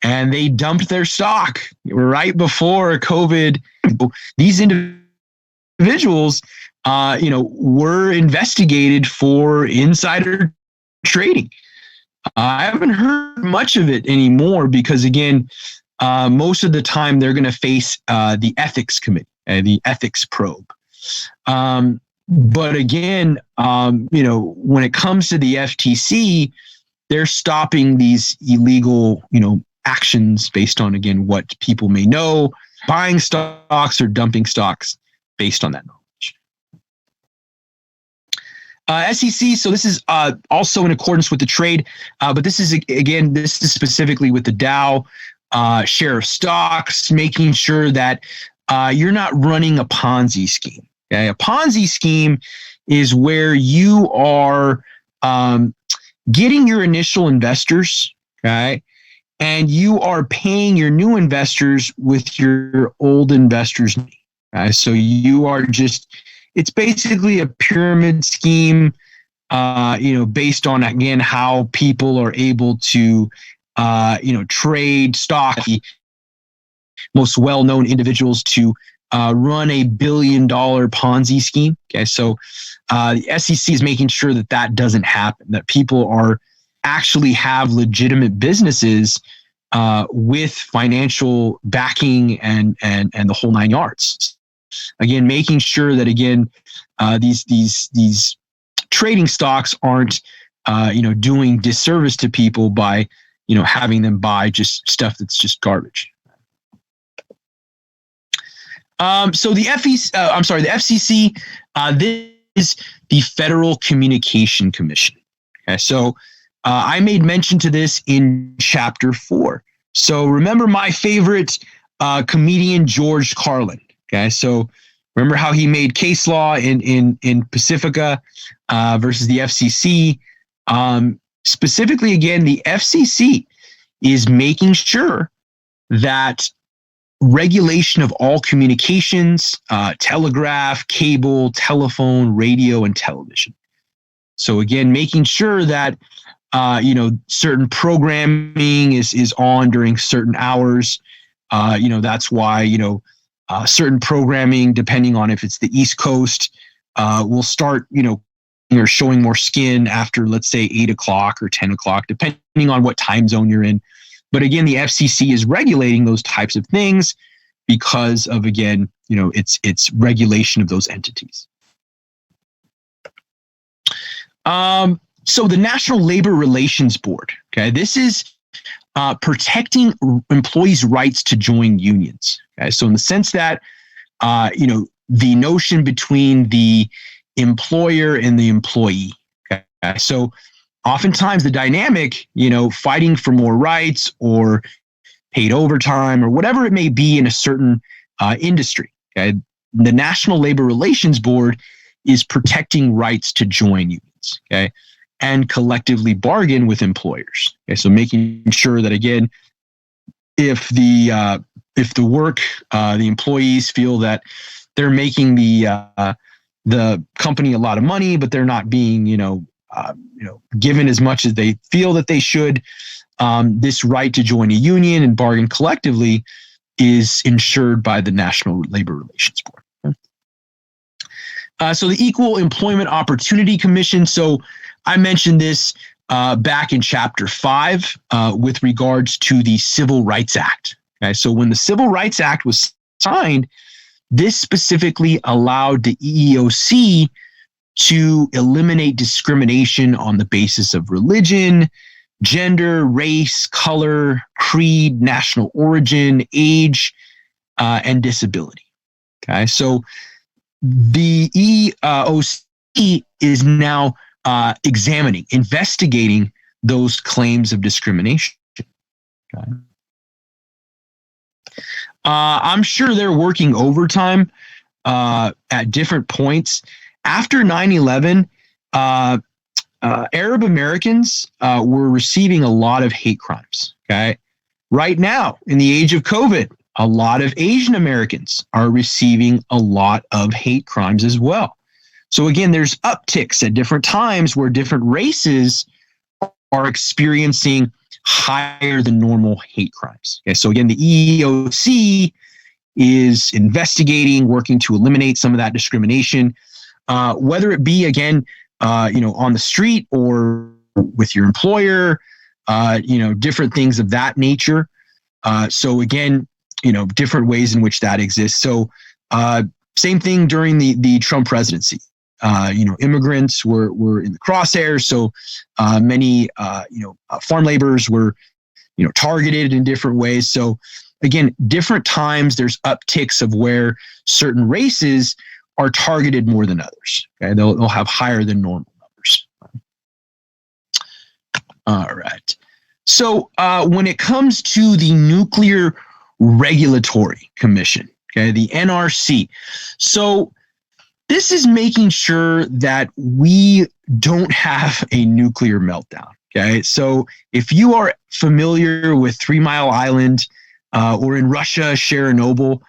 [SPEAKER 1] and they dumped their stock right before COVID. These individuals, were investigated for insider trading. I haven't heard much of it anymore because, again, most of the time they're going to face the ethics committee, the ethics probe. But again, when it comes to the FTC, they're stopping these illegal, actions based on, again, what people may know, buying stocks or dumping stocks based on that knowledge. SEC, so this is also in accordance with the trade, but this is specifically with the Dow share of stocks, making sure that you're not running a Ponzi scheme. Okay? A Ponzi scheme is where you are getting your initial investors, okay, and you are paying your new investors with your old investors' money. Okay? So you are it's basically a pyramid scheme, based on, again, how people are able to, trade stock. The most well-known individuals to run $1 billion Ponzi scheme. Okay, so the SEC is making sure that doesn't happen, that people are actually have legitimate businesses with financial backing and the whole nine yards. Again, making sure that, again, these trading stocks aren't, doing disservice to people by, having them buy just stuff that's just garbage. So the FCC, this is the Federal Communication Commission. Okay, so I made mention to this in Chapter 4. So remember my favorite comedian, George Carlin. Okay, so remember how he made case law in Pacifica versus the FCC. Specifically, again, the FCC is making sure that regulation of all communications, telegraph, cable, telephone, radio, and television. So again, making sure that certain programming is on during certain hours. That's why certain programming, depending on if it's the East Coast, will start, or showing more skin after, let's say, 8 o'clock or 10 o'clock, depending on what time zone you're in. But again, the FCC is regulating those types of things because of, again, it's regulation of those entities. So the National Labor Relations Board, okay, this is protecting employees' rights to join unions. Okay? So in the sense that, the notion between the employer and the employee. Okay? So oftentimes the dynamic, fighting for more rights or paid overtime or whatever it may be in a certain industry. Okay? The National Labor Relations Board is protecting rights to join unions. Okay? And collectively bargain with employers. Okay, so making sure that, again, if the if the work, the employees feel that they're making the company a lot of money, but they're not being, given as much as they feel that they should, this right to join a union and bargain collectively is ensured by the National Labor Relations Board. So the Equal Employment Opportunity Commission. So I mentioned this back in Chapter 5 with regards to the Civil Rights Act. Okay, so when the Civil Rights Act was signed, this specifically allowed the EEOC to eliminate discrimination on the basis of religion, gender, race, color, creed, national origin, age, and disability. Okay, so the EEOC is now investigating those claims of discrimination. Okay. I'm sure they're working overtime at different points. After 9/11, Arab Americans were receiving a lot of hate crimes. Okay, right now in the age of COVID, a lot of Asian Americans are receiving a lot of hate crimes as well. So again, there's upticks at different times where different races are experiencing higher than normal hate crimes. Okay, so again, the EEOC is investigating, working to eliminate some of that discrimination, whether it be again, on the street or with your employer, different things of that nature. So again, different ways in which that exists. So same thing during the Trump presidency. Immigrants were in the crosshairs. So many, farm laborers were, targeted in different ways. So again, different times there's upticks of where certain races are targeted more than others. Okay, they'll have higher than normal numbers. All right. So when it comes to the Nuclear Regulatory Commission, okay, the NRC. So this is making sure that we don't have a nuclear meltdown. Okay, so if you are familiar with 3 Mile Island or in Russia, Chernobyl,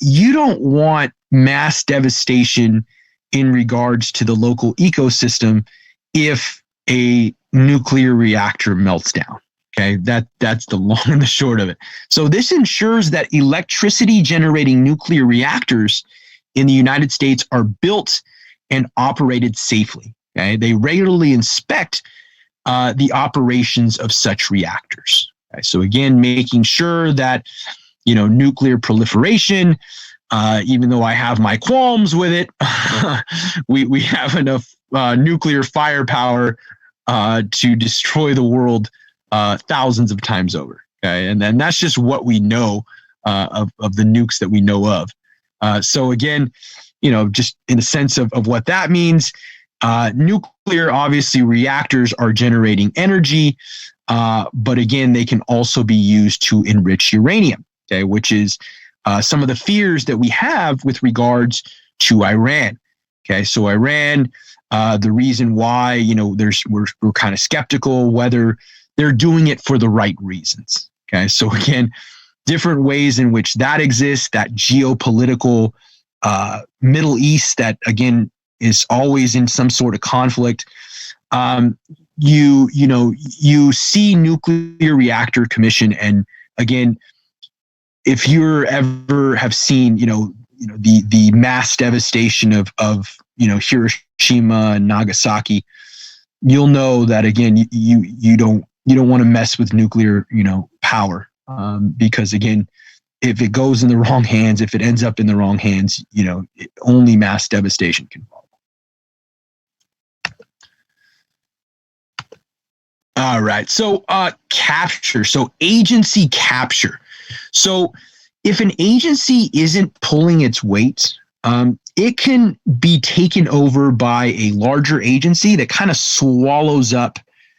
[SPEAKER 1] you don't want mass devastation in regards to the local ecosystem if a nuclear reactor melts down. Okay, that's the long and the short of it. So this ensures that electricity generating nuclear reactors in the United States are built and operated safely. Okay, they regularly inspect the operations of such reactors. Okay? So again, making sure that nuclear proliferation, even though I have my qualms with it, we have enough nuclear firepower to destroy the world thousands of times over. Okay, and then that's just what we know of the nukes that we know of. So again, just in the sense of what that means, nuclear, obviously, reactors are generating energy, but again, they can also be used to enrich uranium, okay, which is some of the fears that we have with regards to Iran. Okay, so Iran, the reason why we're kind of skeptical whether they're doing it for the right reasons. Okay, so again, different ways in which that exists, that geopolitical Middle East that again is always in some sort of conflict. You see Nuclear Reactor Commission, and again, if you ever have seen the mass devastation of Hiroshima and Nagasaki, you'll know that again you don't want to mess with nuclear power. Because again, if it goes in the wrong hands, if it ends up in the wrong hands, only mass devastation can follow. All right. So capture. So agency capture. So if an agency isn't pulling its weight, it can be taken over by a larger agency that kind of swallows up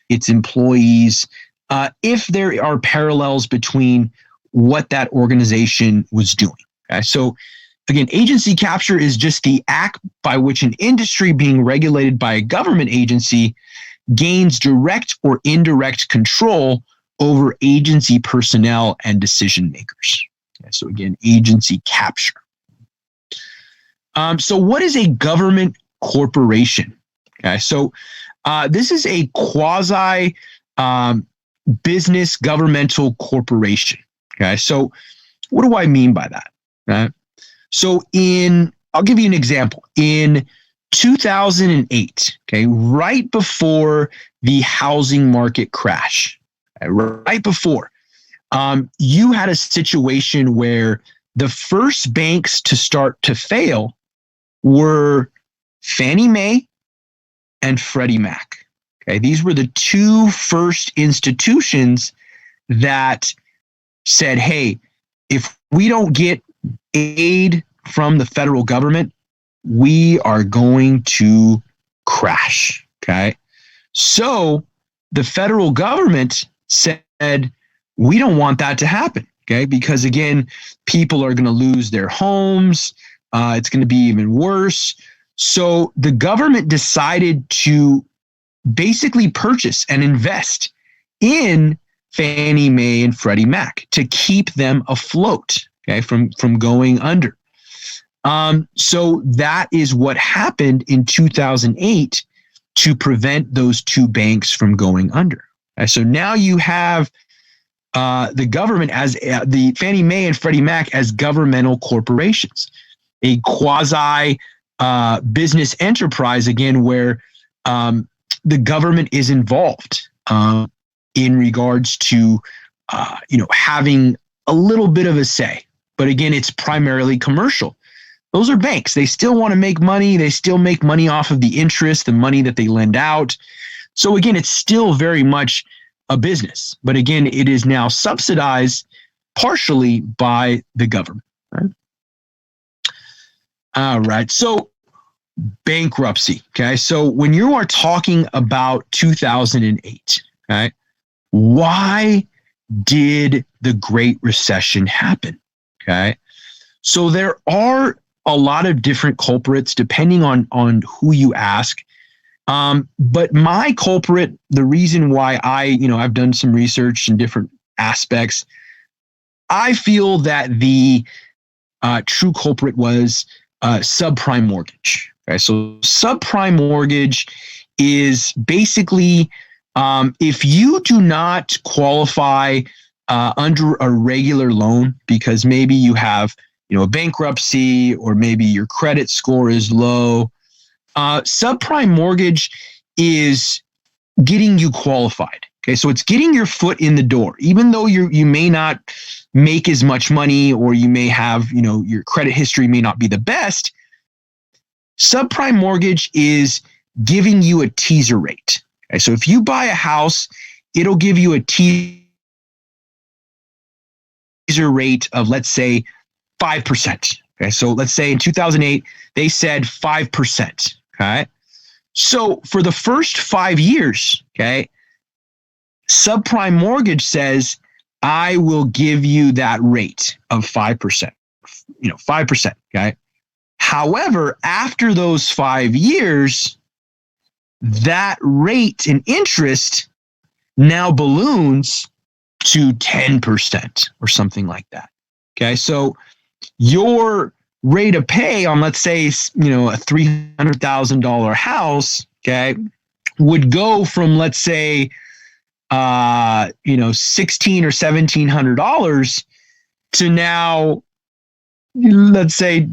[SPEAKER 1] its employees. If there are parallels between what that organization was doing. Okay? So again, agency capture is just the act by which an industry being regulated by a government agency gains direct or indirect control over agency personnel and decision makers. Okay, so again, agency capture. So what is a government corporation? Okay, so this is a quasi business governmental corporation. Okay, so what do I mean by that? Okay? So I'll give you an example. In 2008, okay, right before the housing market crash, okay, right before, you had a situation where the first banks to start to fail were Fannie Mae and Freddie Mac. Okay, these were the two first institutions that said, hey, if we don't get aid from the federal government, we are going to crash. Okay, so the federal government said, we don't want that to happen. Okay, because again, people are going to lose their homes. It's going to be even worse. So the government decided to basically purchase and invest in Fannie Mae and Freddie Mac to keep them afloat, okay, from going under. So that is what happened in 2008 to prevent those two banks from going under. Okay, so now you have the government as the Fannie Mae and Freddie Mac as governmental corporations, a quasi business enterprise, again, where the government is involved in regards to having a little bit of a say. But again, it's primarily commercial. Those are banks. They still want to make money. They still make money off of the interest, the money that they lend out. So again, it's still very much a business. But again, it is now subsidized partially by the government. Right? All right. So bankruptcy. Okay. So when you are talking about 2008, okay, why did the Great Recession happen? Okay. So there are a lot of different culprits depending on who you ask. But my culprit, the reason why I've done some research in different aspects, I feel that the true culprit was subprime mortgage. Okay, so subprime mortgage is basically if you do not qualify under a regular loan because maybe you have a bankruptcy or maybe your credit score is low, subprime mortgage is getting you qualified. Okay, so it's getting your foot in the door, even though you may not make as much money or you may have your credit history may not be the best. Subprime mortgage is giving you a teaser rate. Okay, so if you buy a house, it'll give you a teaser rate of, let's say, 5%. Okay, so let's say in 2008, they said 5%. Okay, so for the first 5 years, okay, subprime mortgage says, I will give you that rate of 5%, 5%. Okay. However, after those 5 years, that rate in interest now balloons to 10% or something like that. Okay. So your rate of pay on, let's say, a $300,000 house, okay, would go from, let's say, $1,600 or $1,700 to now, let's say,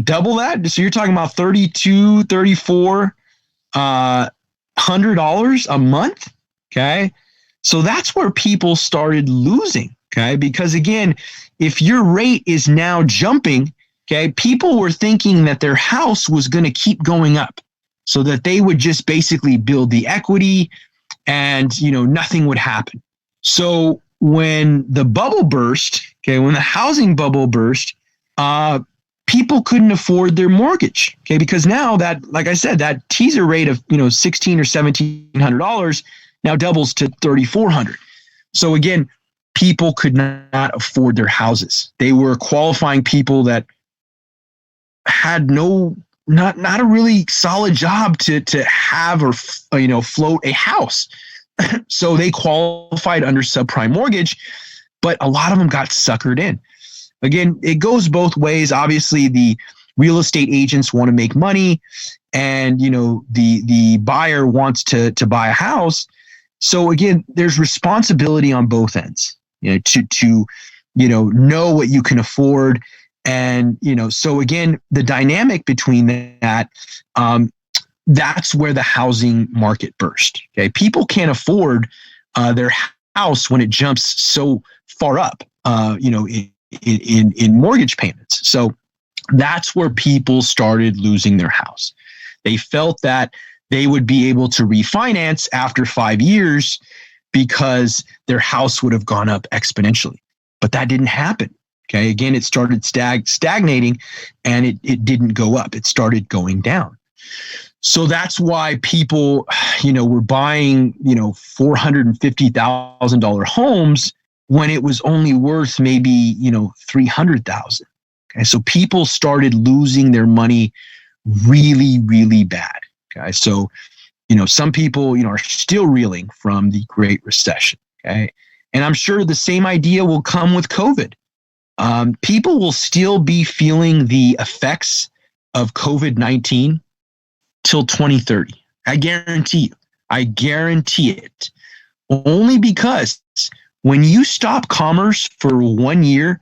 [SPEAKER 1] double that. So you're talking about $3,200, $3,400 a month. Okay. So that's where people started losing. Okay. Because again, if your rate is now jumping, okay, people were thinking that their house was going to keep going up so that they would just basically build the equity and, nothing would happen. So when the bubble burst, okay, when the housing bubble burst, people couldn't afford their mortgage, okay, because now that, like I said, that teaser rate of, $1,600 or $1,700 now doubles to $3,400. So again, people could not afford their houses. They were qualifying people that had not a really solid job to have or float a house. So they qualified under subprime mortgage. but a lot of them got suckered in. Again, it goes both ways. Obviously, the real estate agents want to make money, and the buyer wants to buy a house. So again, there's responsibility on both ends, to know what you can afford. And, so again, the dynamic between that, that's where the housing market burst. Okay. People can't afford their house when it jumps so far up, in mortgage payments. So that's where people started losing their house. They felt that they would be able to refinance after 5 years because their house would have gone up exponentially. But that didn't happen. Okay. Again, it started stagnating, and it didn't go up. It started going down. So that's why people, were buying, $450,000 homes when it was only worth maybe, $300,000. Okay. So people started losing their money really, really bad. Okay. So, some people, are still reeling from the Great Recession. Okay. And I'm sure the same idea will come with COVID. People will still be feeling the effects of COVID-19 till 2030. I guarantee you. I guarantee it. Only because when you stop commerce for 1 year,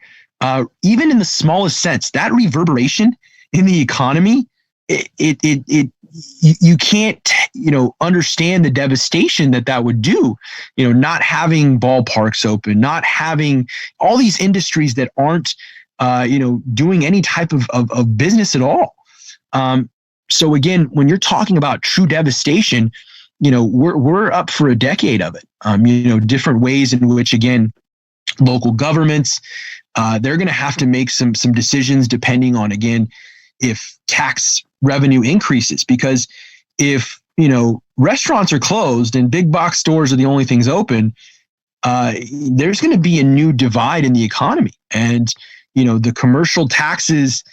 [SPEAKER 1] even in the smallest sense, that reverberation in the economy, you can't, understand the devastation that would do, not having ballparks open, not having all these industries that aren't, doing any type of business at all. So again, when you're talking about true devastation, we're up for a decade of it. Different ways in which, again, local governments, they're going to have to make some decisions depending on, again, if tax revenue increases, because if, restaurants are closed and big box stores are the only things open, there's going to be a new divide in the economy. And, the commercial taxes,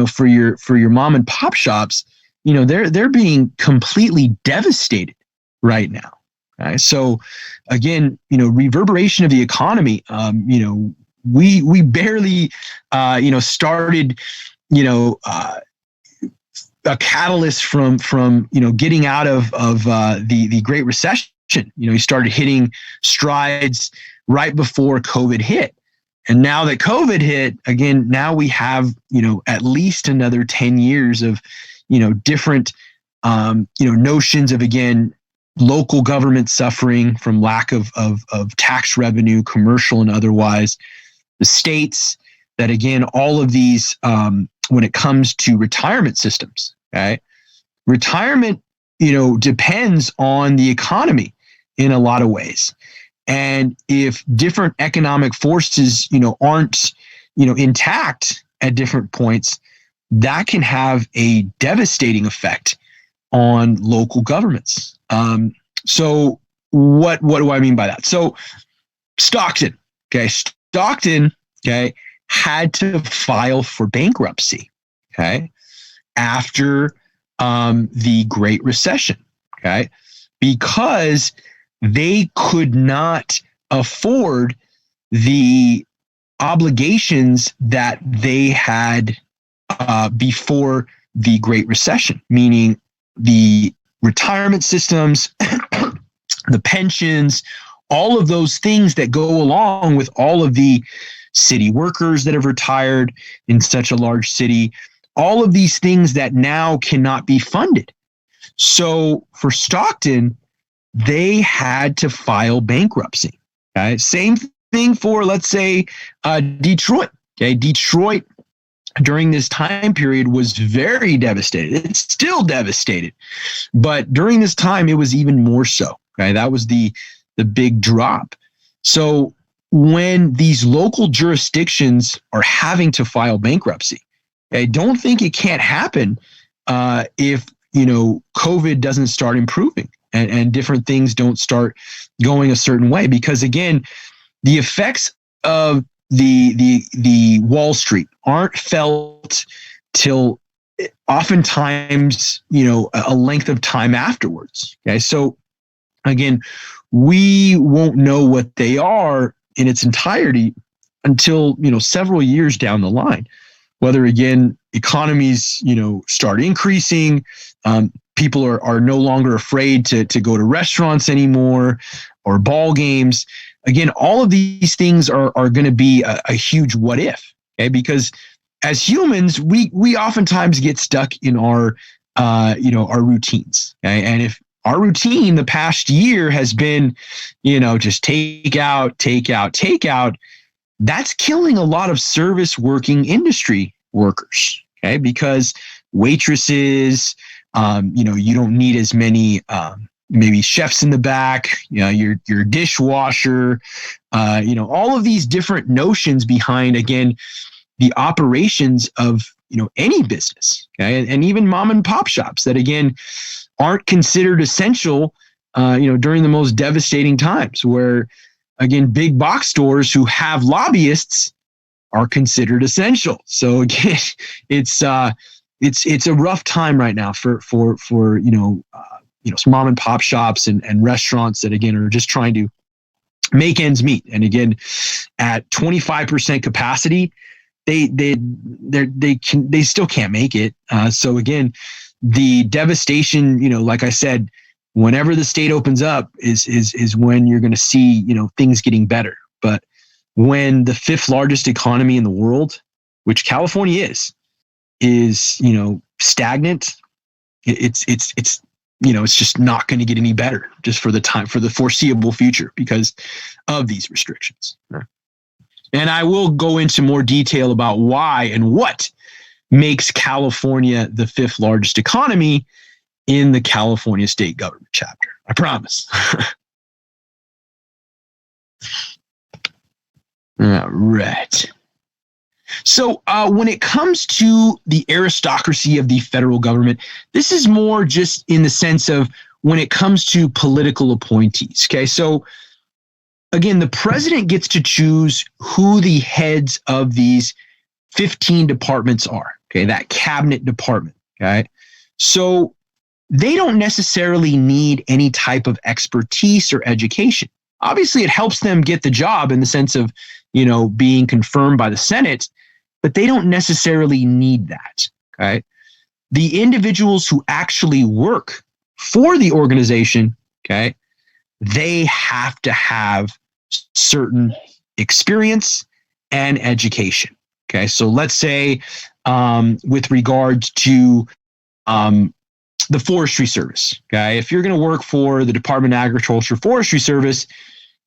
[SPEAKER 1] for your mom and pop shops, they're being completely devastated right now. Right? So again, reverberation of the economy, we barely, started, a catalyst from getting out of the Great Recession. He started hitting strides right before COVID hit. And now that COVID hit, again, now we have, at least another 10 years of, different, notions of, again, local government suffering from lack of tax revenue, commercial and otherwise. The states that, again, all of these, when it comes to retirement systems, okay, retirement, depends on the economy in a lot of ways. And if different economic forces, aren't, intact at different points, that can have a devastating effect on local governments. So what do I mean by that? So Stockton, had to file for bankruptcy, after the Great Recession, because they could not afford the obligations that they had before the Great Recession, meaning the retirement systems, the pensions, all of those things that go along with all of the city workers that have retired in such a large city, all of these things that now cannot be funded. So for Stockton, they had to file bankruptcy. Same thing for, let's say, Detroit. Detroit during this time period was very devastated. It's still devastated, but during this time, it was even more so. That was the big drop. So when these local jurisdictions are having to file bankruptcy, I don't think it can't happen if COVID doesn't start improving and different things don't start going a certain way. Because again, the effects of the Wall Street aren't felt till oftentimes a length of time afterwards. So again, we won't know what they are in its entirety until, several years down the line. Whether, again, economies, start increasing, people are no longer afraid to go to restaurants anymore or ball games. Again, all of these things are going to be a huge what if, okay? Because as humans, we oftentimes get stuck in our routines. Okay? And if our routine the past year has been, just take out, that's killing a lot of service working industry workers. Okay. Because waitresses, you don't need as many, maybe chefs in the back, your dishwasher, all of these different notions behind, again, the operations of, any business. Okay. And even mom and pop shops that, again, aren't considered essential, during the most devastating times where, again, big box stores who have lobbyists are considered essential. So again, it's a rough time right now for some mom and pop shops and restaurants that, again, are just trying to make ends meet. And again, at 25% capacity, they still can't make it. So again, the devastation, like I said, whenever the state opens up is when you're going to see, things getting better. But when the fifth largest economy in the world, which California is, stagnant, it's just not going to get any better just for the foreseeable future because of these restrictions. And I will go into more detail about why and what makes California the fifth largest economy in the California state government chapter. I promise. All right. So when it comes to the aristocracy of the federal government, this is more just in the sense of when it comes to political appointees. Okay. So again, the president gets to choose who the heads of these 15 departments are. Okay. That cabinet department. Okay. So they don't necessarily need any type of expertise or education. Obviously, it helps them get the job in the sense of, being confirmed by the Senate, but they don't necessarily need that. Okay. The individuals who actually work for the organization, okay, they have to have certain experience and education. Okay. So let's say with regards to the Forestry Service. Okay. If you're going to work for the Department of Agriculture Forestry Service,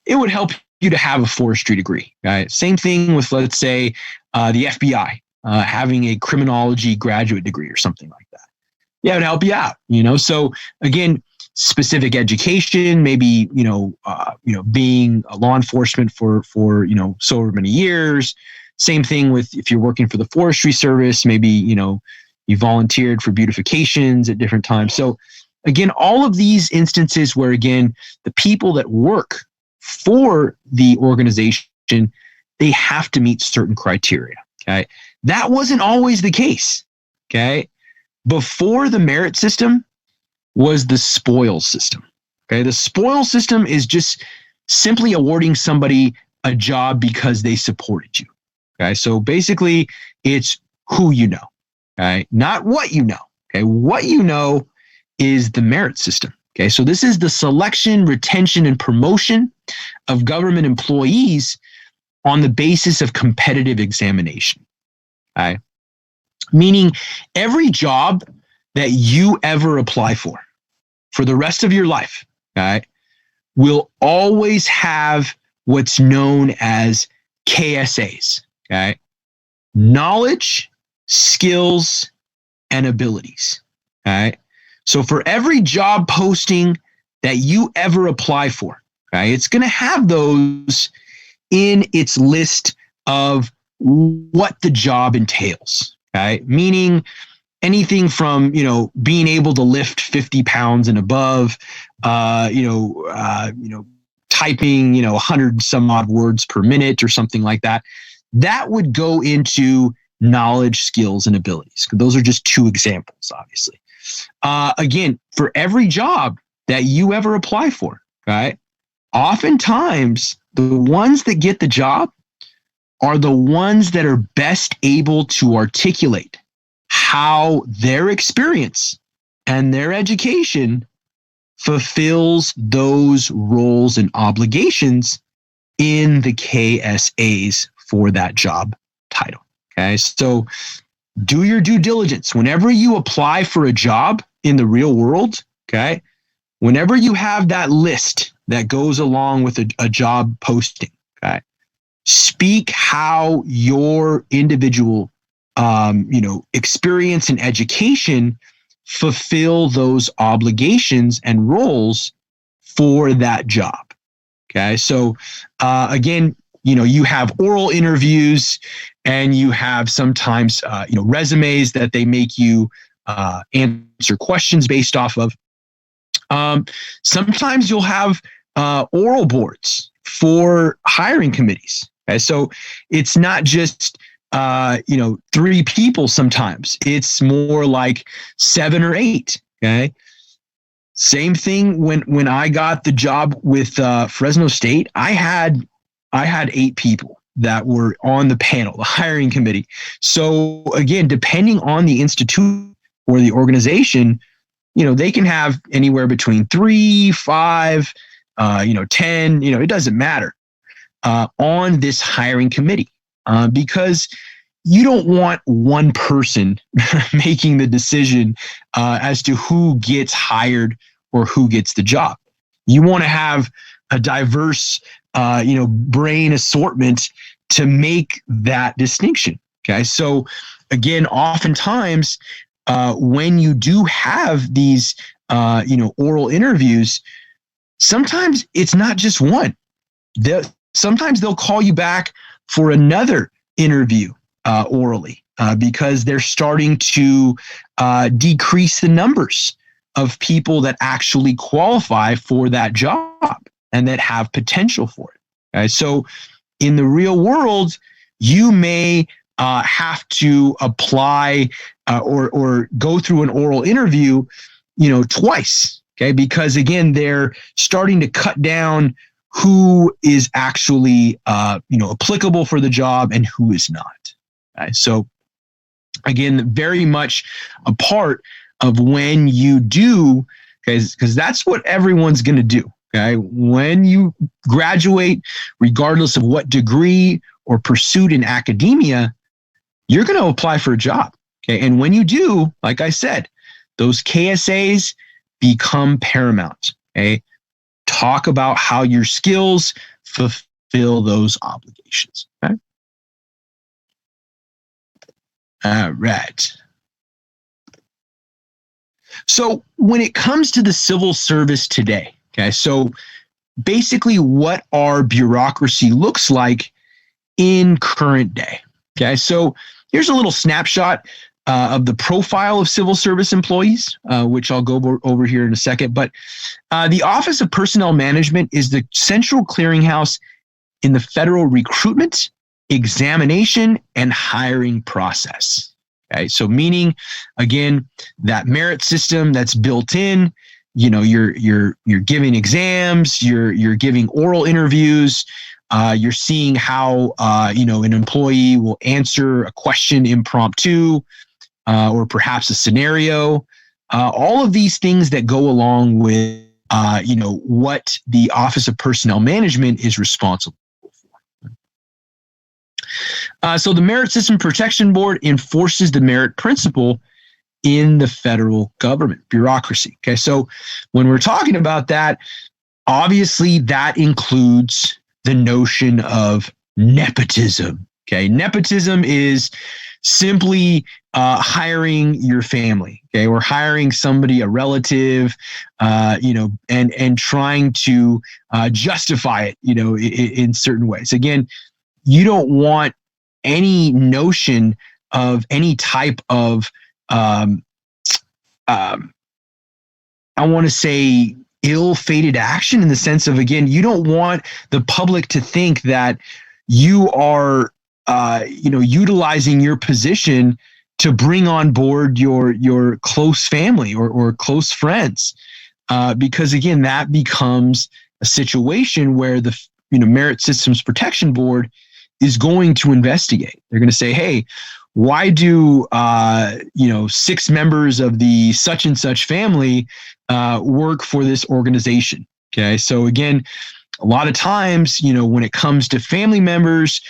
[SPEAKER 1] it would help you to have a forestry degree. Okay. Same thing with, let's say, the FBI, having a criminology graduate degree or something like that. Yeah, it would help you out, So again, specific education, maybe, being a law enforcement for so many years. Same thing with if you're working for the Forestry Service, maybe, you volunteered for beautifications at different times. So again, all of these instances where, again, the people that work for the organization, they have to meet certain criteria. Okay. That wasn't always the case. Okay. Before the merit system was the spoils system. Okay. The spoils system is just simply awarding somebody a job because they supported you. Okay. So basically it's who you know. Okay, not what you know. Okay, what you know is the merit system. Okay, so this is the selection, retention, and promotion of government employees on the basis of competitive examination. Okay, meaning every job that you ever apply for the rest of your life, okay, will always have what's known as KSAs. Okay, knowledge, skills, and abilities. All right. So for every job posting that you ever apply for, okay, it's going to have those in its list of what the job entails. Okay. Meaning anything from, being able to lift 50 pounds and above, typing, 100 some odd words per minute or something like that. That would go into knowledge, skills, and abilities. Those are just two examples, obviously. Again, for every job that you ever apply for, right? Oftentimes the ones that get the job are the ones that are best able to articulate how their experience and their education fulfills those roles and obligations in the KSAs for that job title. Okay, so do your due diligence. Whenever you apply for a job in the real world, okay, whenever you have that list that goes along with a job posting, okay, speak how your individual, experience and education fulfill those obligations and roles for that job. Okay, so again, you have oral interviews, and you have sometimes resumes that they make you answer questions based off of. Sometimes you'll have oral boards for hiring committees. Okay, so it's not just 3 people. Sometimes it's more like 7 or 8. Okay. Same thing when I got the job with Fresno State, I had 8 people that were on the panel, the hiring committee. So again, depending on the institute or the organization, they can have anywhere between 3, 5, 10, it doesn't matter on this hiring committee because you don't want one person making the decision as to who gets hired or who gets the job. You want to have a diverse, brain assortment to make that distinction. Okay, so again, oftentimes when you do have these, oral interviews, sometimes it's not just one. Sometimes they'll call you back for another interview orally because they're starting to decrease the numbers of people that actually qualify for that job and that have potential for it. Okay? So in the real world, you may have to apply or go through an oral interview, twice. Okay, because again, they're starting to cut down who is actually applicable for the job and who is not. Okay? So again, very much a part of when you do, because that's what everyone's going to do. Okay, when you graduate, regardless of what degree or pursuit in academia, you're going to apply for a job. Okay, and when you do, like I said, those KSAs become paramount. Okay, talk about how your skills fulfill those obligations. Okay, all right. So when it comes to the civil service today, okay, so basically what our bureaucracy looks like in current day. Okay, so here's a little snapshot of the profile of civil service employees, which I'll go over here in a second. But the Office of Personnel Management is the central clearinghouse in the federal recruitment, examination, and hiring process. Okay, so meaning, again, that merit system that's built in, you're giving exams, you're giving oral interviews, you're seeing how, an employee will answer a question impromptu or perhaps a scenario. All of these things that go along with, what the Office of Personnel Management is responsible. So the Merit System Protection Board enforces the merit principle in the federal government bureaucracy. Okay, so when we're talking about that, obviously that includes the notion of nepotism. Okay, nepotism is simply hiring your family. Okay, or hiring somebody, a relative, and trying to justify it, in certain ways. Again, you don't want any notion of any type of, I want to say, ill-fated action in the sense of, again, you don't want the public to think that you are, utilizing your position to bring on board your close family or close friends, because again, that becomes a situation where Merit Systems Protection Board is going to investigate. They're going to say, hey, why do 6 members of the such and such family work for this organization? Okay, so again, a lot of times, when it comes to family members,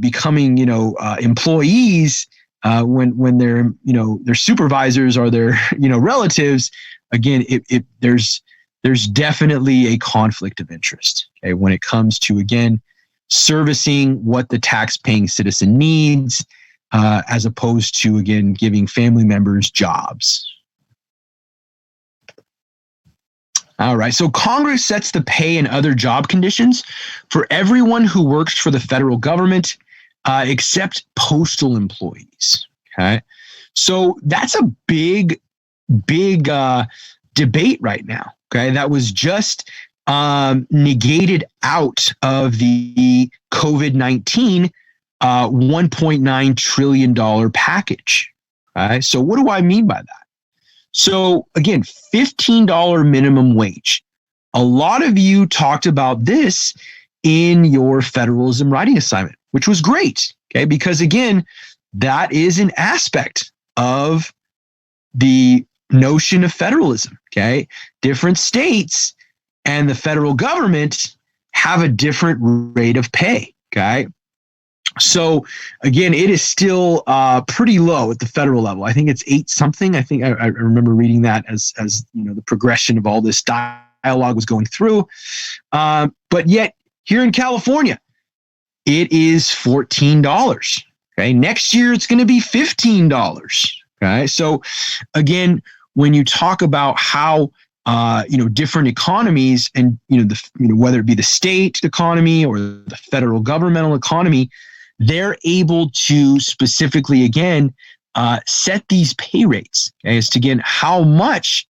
[SPEAKER 1] becoming, employees, when they're, their supervisors or their, relatives, again, there's definitely a conflict of interest. Okay, when it comes to, again, servicing what the tax-paying citizen needs, as opposed to, again, giving family members jobs. All right, so Congress sets the pay and other job conditions for everyone who works for the federal government, except postal employees. Okay, so that's a big debate right now. Okay, that was just negated out of the COVID-19 $1.9 trillion package. Okay, so what do I mean by that? So again, $15 minimum wage. A lot of you talked about this in your federalism writing assignment, which was great. Okay, because again, that is an aspect of the notion of federalism. Okay, different states and the federal government have a different rate of pay. Okay, so again, it is still pretty low at the federal level. I think it's 8 something. I think I remember reading that as the progression of all this dialogue was going through. But yet here in California, it is $14. Okay, next year it's going to be $15. Okay, so again, when you talk about how different economies and whether it be the state economy or the federal governmental economy, they're able to specifically, again, set these pay rates, okay, as to, again, how much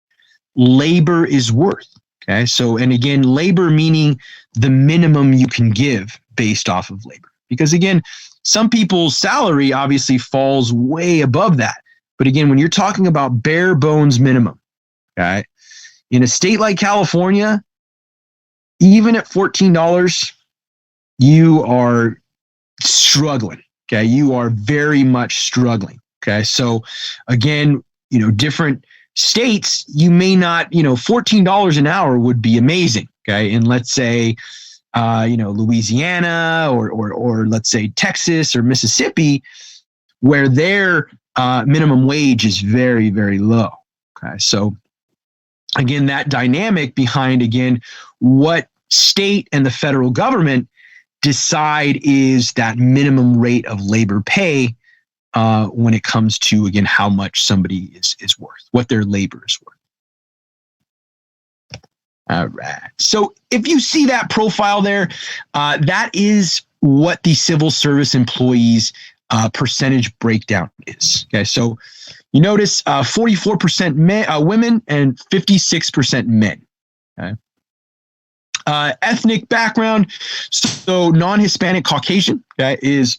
[SPEAKER 1] labor is worth. Okay, so, and again, labor meaning the minimum you can give based off of labor. Because again, some people's salary obviously falls way above that. But again, when you're talking about bare bones minimum, okay, in a state like California, even at $14, you are struggling. Okay, you are very much struggling. Okay, so again, different states, you may not, $14 an hour would be amazing. Okay, and let's say, Louisiana or let's say Texas or Mississippi, where their minimum wage is very, very low. Okay, so again, that dynamic behind, again, what state and the federal government decide is that minimum rate of labor pay when it comes to, again, how much somebody is worth, what their labor is worth. All right. So if you see that profile there, that is what the civil service employees percentage breakdown is. Okay, so you notice 44% women and 56% men. Okay. Ethnic background, so non-Hispanic Caucasian, okay, is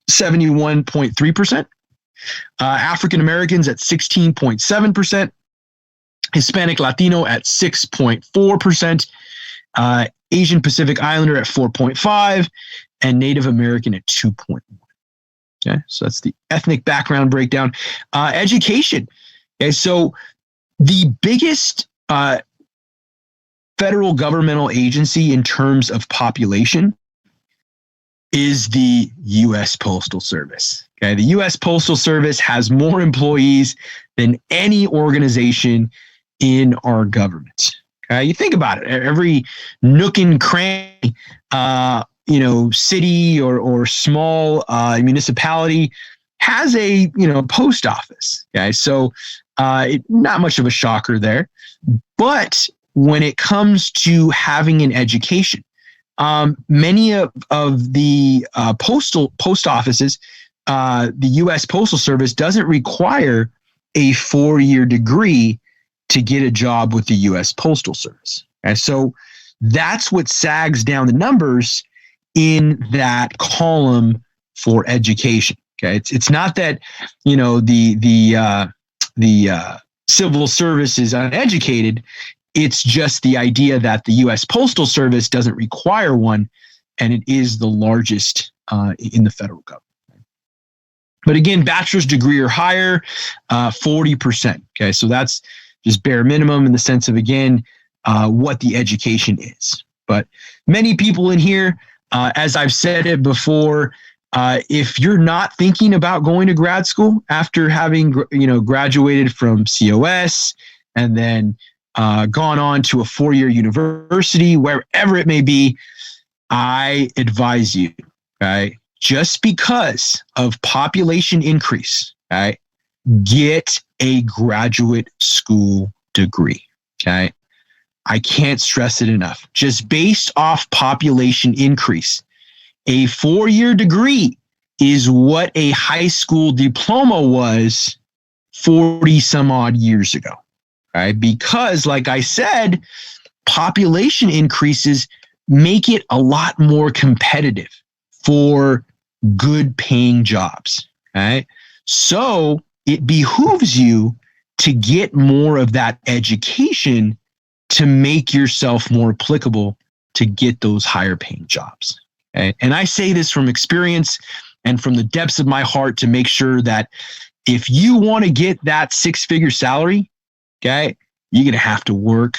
[SPEAKER 1] 71.3%. African Americans at 16.7%. Hispanic Latino at 6.4%. Asian Pacific Islander at 4.5%, and Native American at 2.1%. Okay, so that's the ethnic background breakdown. Education. Okay, so the biggest federal governmental agency in terms of population is the U.S. Postal Service. Okay, the U.S. Postal Service has more employees than any organization in our government. Okay, you think about it. Every nook and cranny, city or small municipality has a post office. Okay, so not much of a shocker there, but when it comes to having an education, many of the post offices, the U.S. Postal Service doesn't require a 4-year degree to get a job with the U.S. Postal Service. Okay, so that's what sags down the numbers in that column for education. Okay, it's not that the civil service is uneducated. It's just the idea that the U.S. Postal Service doesn't require one, and it is the largest in the federal government. But again, bachelor's degree or higher, 40%. Okay, so that's just bare minimum in the sense of, again, what the education is. But many people in here, as I've said it before, if you're not thinking about going to grad school after having graduated from COS and then gone on to a 4-year university, wherever it may be, I advise you, right? Just because of population increase, right? Get a graduate school degree, okay? I can't stress it enough. Just based off population increase, a 4-year degree is what a high school diploma was 40 some odd years ago, right? Because like I said, population increases make it a lot more competitive for good paying jobs, right? So it behooves you to get more of that education to make yourself more applicable to get those higher paying jobs. Okay? And I say this from experience and from the depths of my heart to make sure that if you want to get that 6-figure salary, okay, you're going to have to work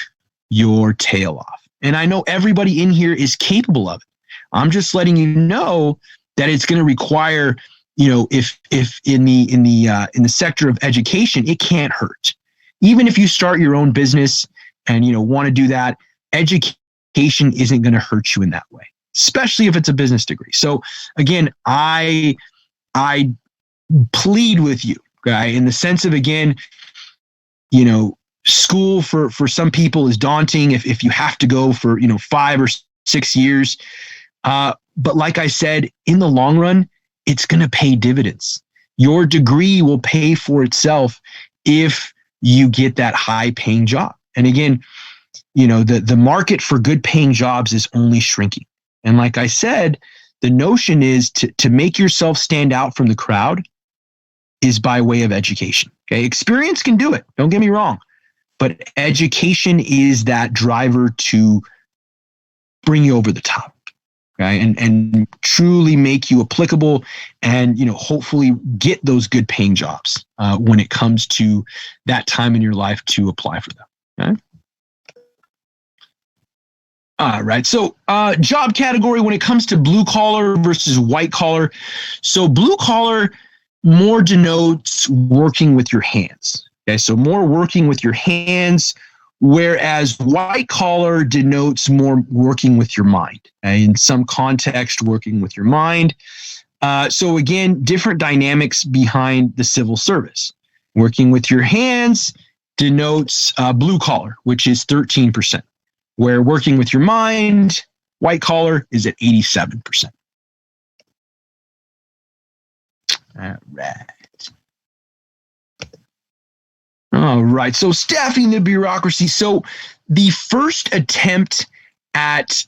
[SPEAKER 1] your tail off. And I know everybody in here is capable of it. I'm just letting you know that it's going to require, if in the sector of education, it can't hurt. Even if you start your own business and want to do that, education isn't going to hurt you in that way, especially if it's a business degree. So again, I plead with you, okay, in the sense of, again, school for some people is daunting if you have to go for 5 or 6 years. But like I said, in the long run, it's going to pay dividends. Your degree will pay for itself if you get that high paying job. And again, the market for good paying jobs is only shrinking. And like I said, the notion is to make yourself stand out from the crowd is by way of education. Okay, experience can do it. Don't get me wrong. But education is that driver to bring you over the top, okay? And truly make you applicable and, hopefully get those good paying jobs when it comes to that time in your life to apply for them, okay? All right, so job category when it comes to blue collar versus white collar. So blue collar more denotes working with your hands. Okay, so more working with your hands, whereas white collar denotes more working with your mind. Okay? In some context, working with your mind. So again, different dynamics behind the civil service. Working with your hands denotes blue collar, which is 13%, where working with your mind, white collar, is at 87%. All right. All right. So staffing the bureaucracy. So the first attempt at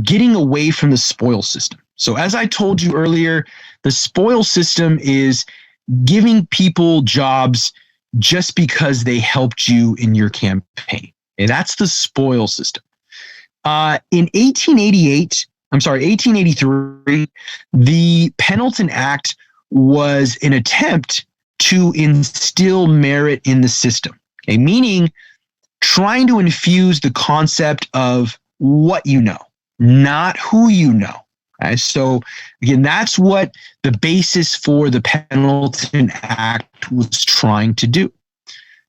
[SPEAKER 1] getting away from the spoil system. So as I told you earlier, the spoil system is giving people jobs just because they helped you in your campaign. Okay, that's the spoil system. In 1883, the Pendleton Act was an attempt to instill merit in the system, okay? Meaning trying to infuse the concept of what you know, not who you know. Okay? So again, that's what the basis for the Pendleton Act was trying to do.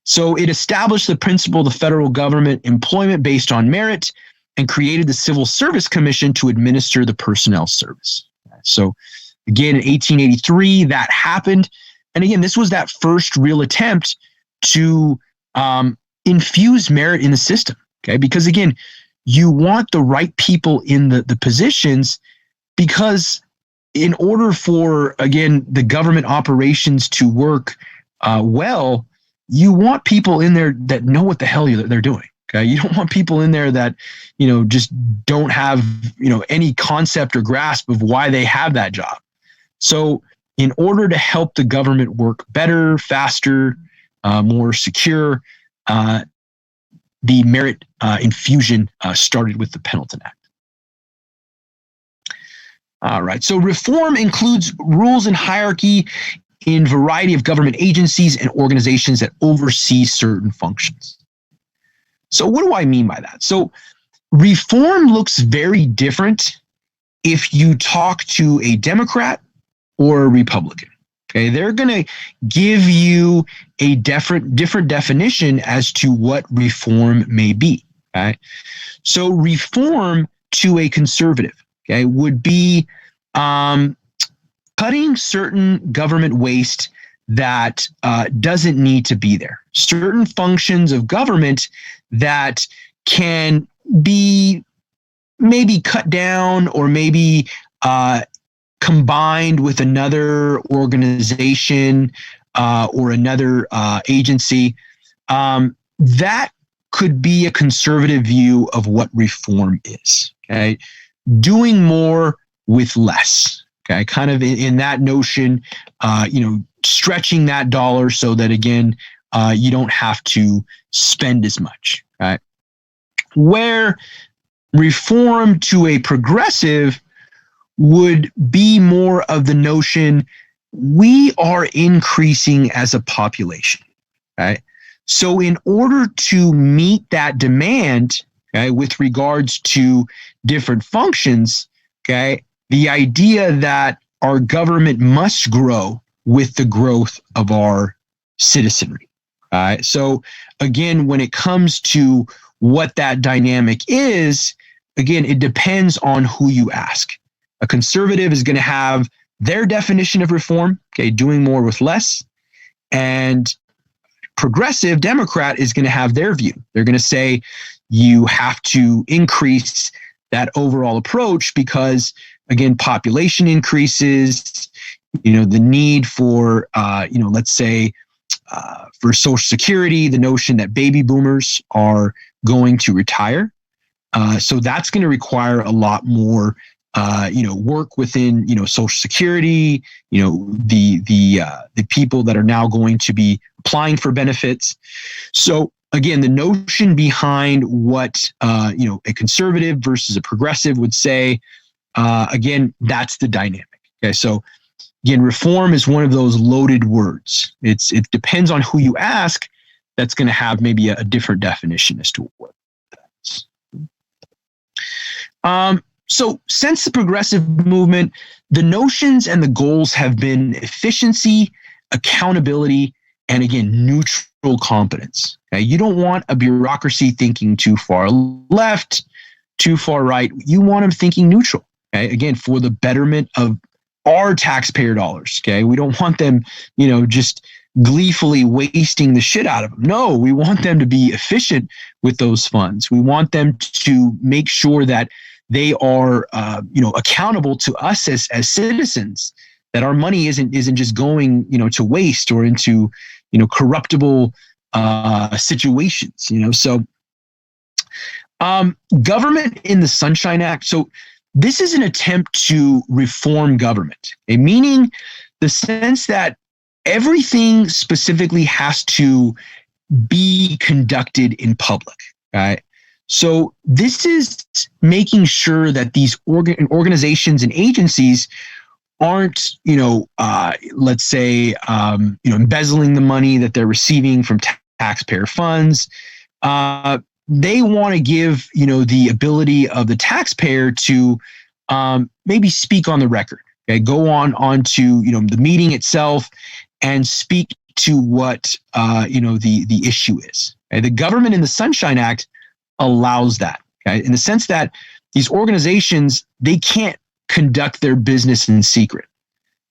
[SPEAKER 1] So it established the principle of the federal government employment based on merit and created the Civil Service Commission to administer the personnel service. So again, in 1883, that happened. And again, this was that first real attempt to infuse merit in the system, okay? Because again, you want the right people in the positions, because in order for, again, the government operations to work well, you want people in there that know what the hell they're doing, okay? You don't want people in there that, just don't have, any concept or grasp of why they have that job. So in order to help the government work better, faster, more secure, the merit infusion started with the Pendleton Act. All right. So reform includes rules and hierarchy in variety of government agencies and organizations that oversee certain functions. So what do I mean by that? So reform looks very different if you talk to a Democrat or a Republican. Okay, they're going to give you a different definition as to what reform may be. Okay, so reform to a conservative, okay, would be cutting certain government waste that doesn't need to be there. Certain functions of government that can be maybe cut down or maybe combined with another organization or another agency. That could be a conservative view of what reform is. Okay, doing more with less. Okay, kind of in that notion, stretching that dollar so that again, you don't have to spend as much. Right, where reform to a progressive would be more of the notion we are increasing as a population, right? So in order to meet that demand, okay, with regards to different functions, okay, the idea that our government must grow with the growth of our citizenry. All right. So again, when it comes to what that dynamic is, again, it depends on who you ask. A conservative is going to have their definition of reform, okay, doing more with less. And progressive Democrat is going to have their view. They're going to say you have to increase that overall approach because, again, population increases, the need for, let's say, for Social Security, the notion that baby boomers are going to retire. So that's going to require a lot more, work within, Social Security, the people that are now going to be applying for benefits. So again, the notion behind what, a conservative versus a progressive would say, again, that's the dynamic. Okay. So again, reform is one of those loaded words. It depends on who you ask. That's going to have maybe a different definition as to what that's. So since the progressive movement, the notions and the goals have been efficiency, accountability, and again, neutral competence. Okay? You don't want a bureaucracy thinking too far left, too far right. You want them thinking neutral. Okay? Again, for the betterment of our taxpayer dollars. Okay, we don't want them, just gleefully wasting the shit out of them. No, we want them to be efficient with those funds. We want them to make sure that they are, accountable to us as citizens. That our money isn't just going, to waste or into, corruptible situations. So, government in the Sunshine Act. So this is an attempt to reform government, meaning the sense that everything specifically has to be conducted in public. Right? So this is making sure that these organizations and agencies aren't, let's say, embezzling the money that they're receiving from taxpayer funds. They want to give, the ability of the taxpayer to maybe speak on the record. Okay, go on to the meeting itself and speak to what the issue is. Okay? The government in the Sunshine Act allows that. Okay, in the sense that these organizations, they can't conduct their business in secret.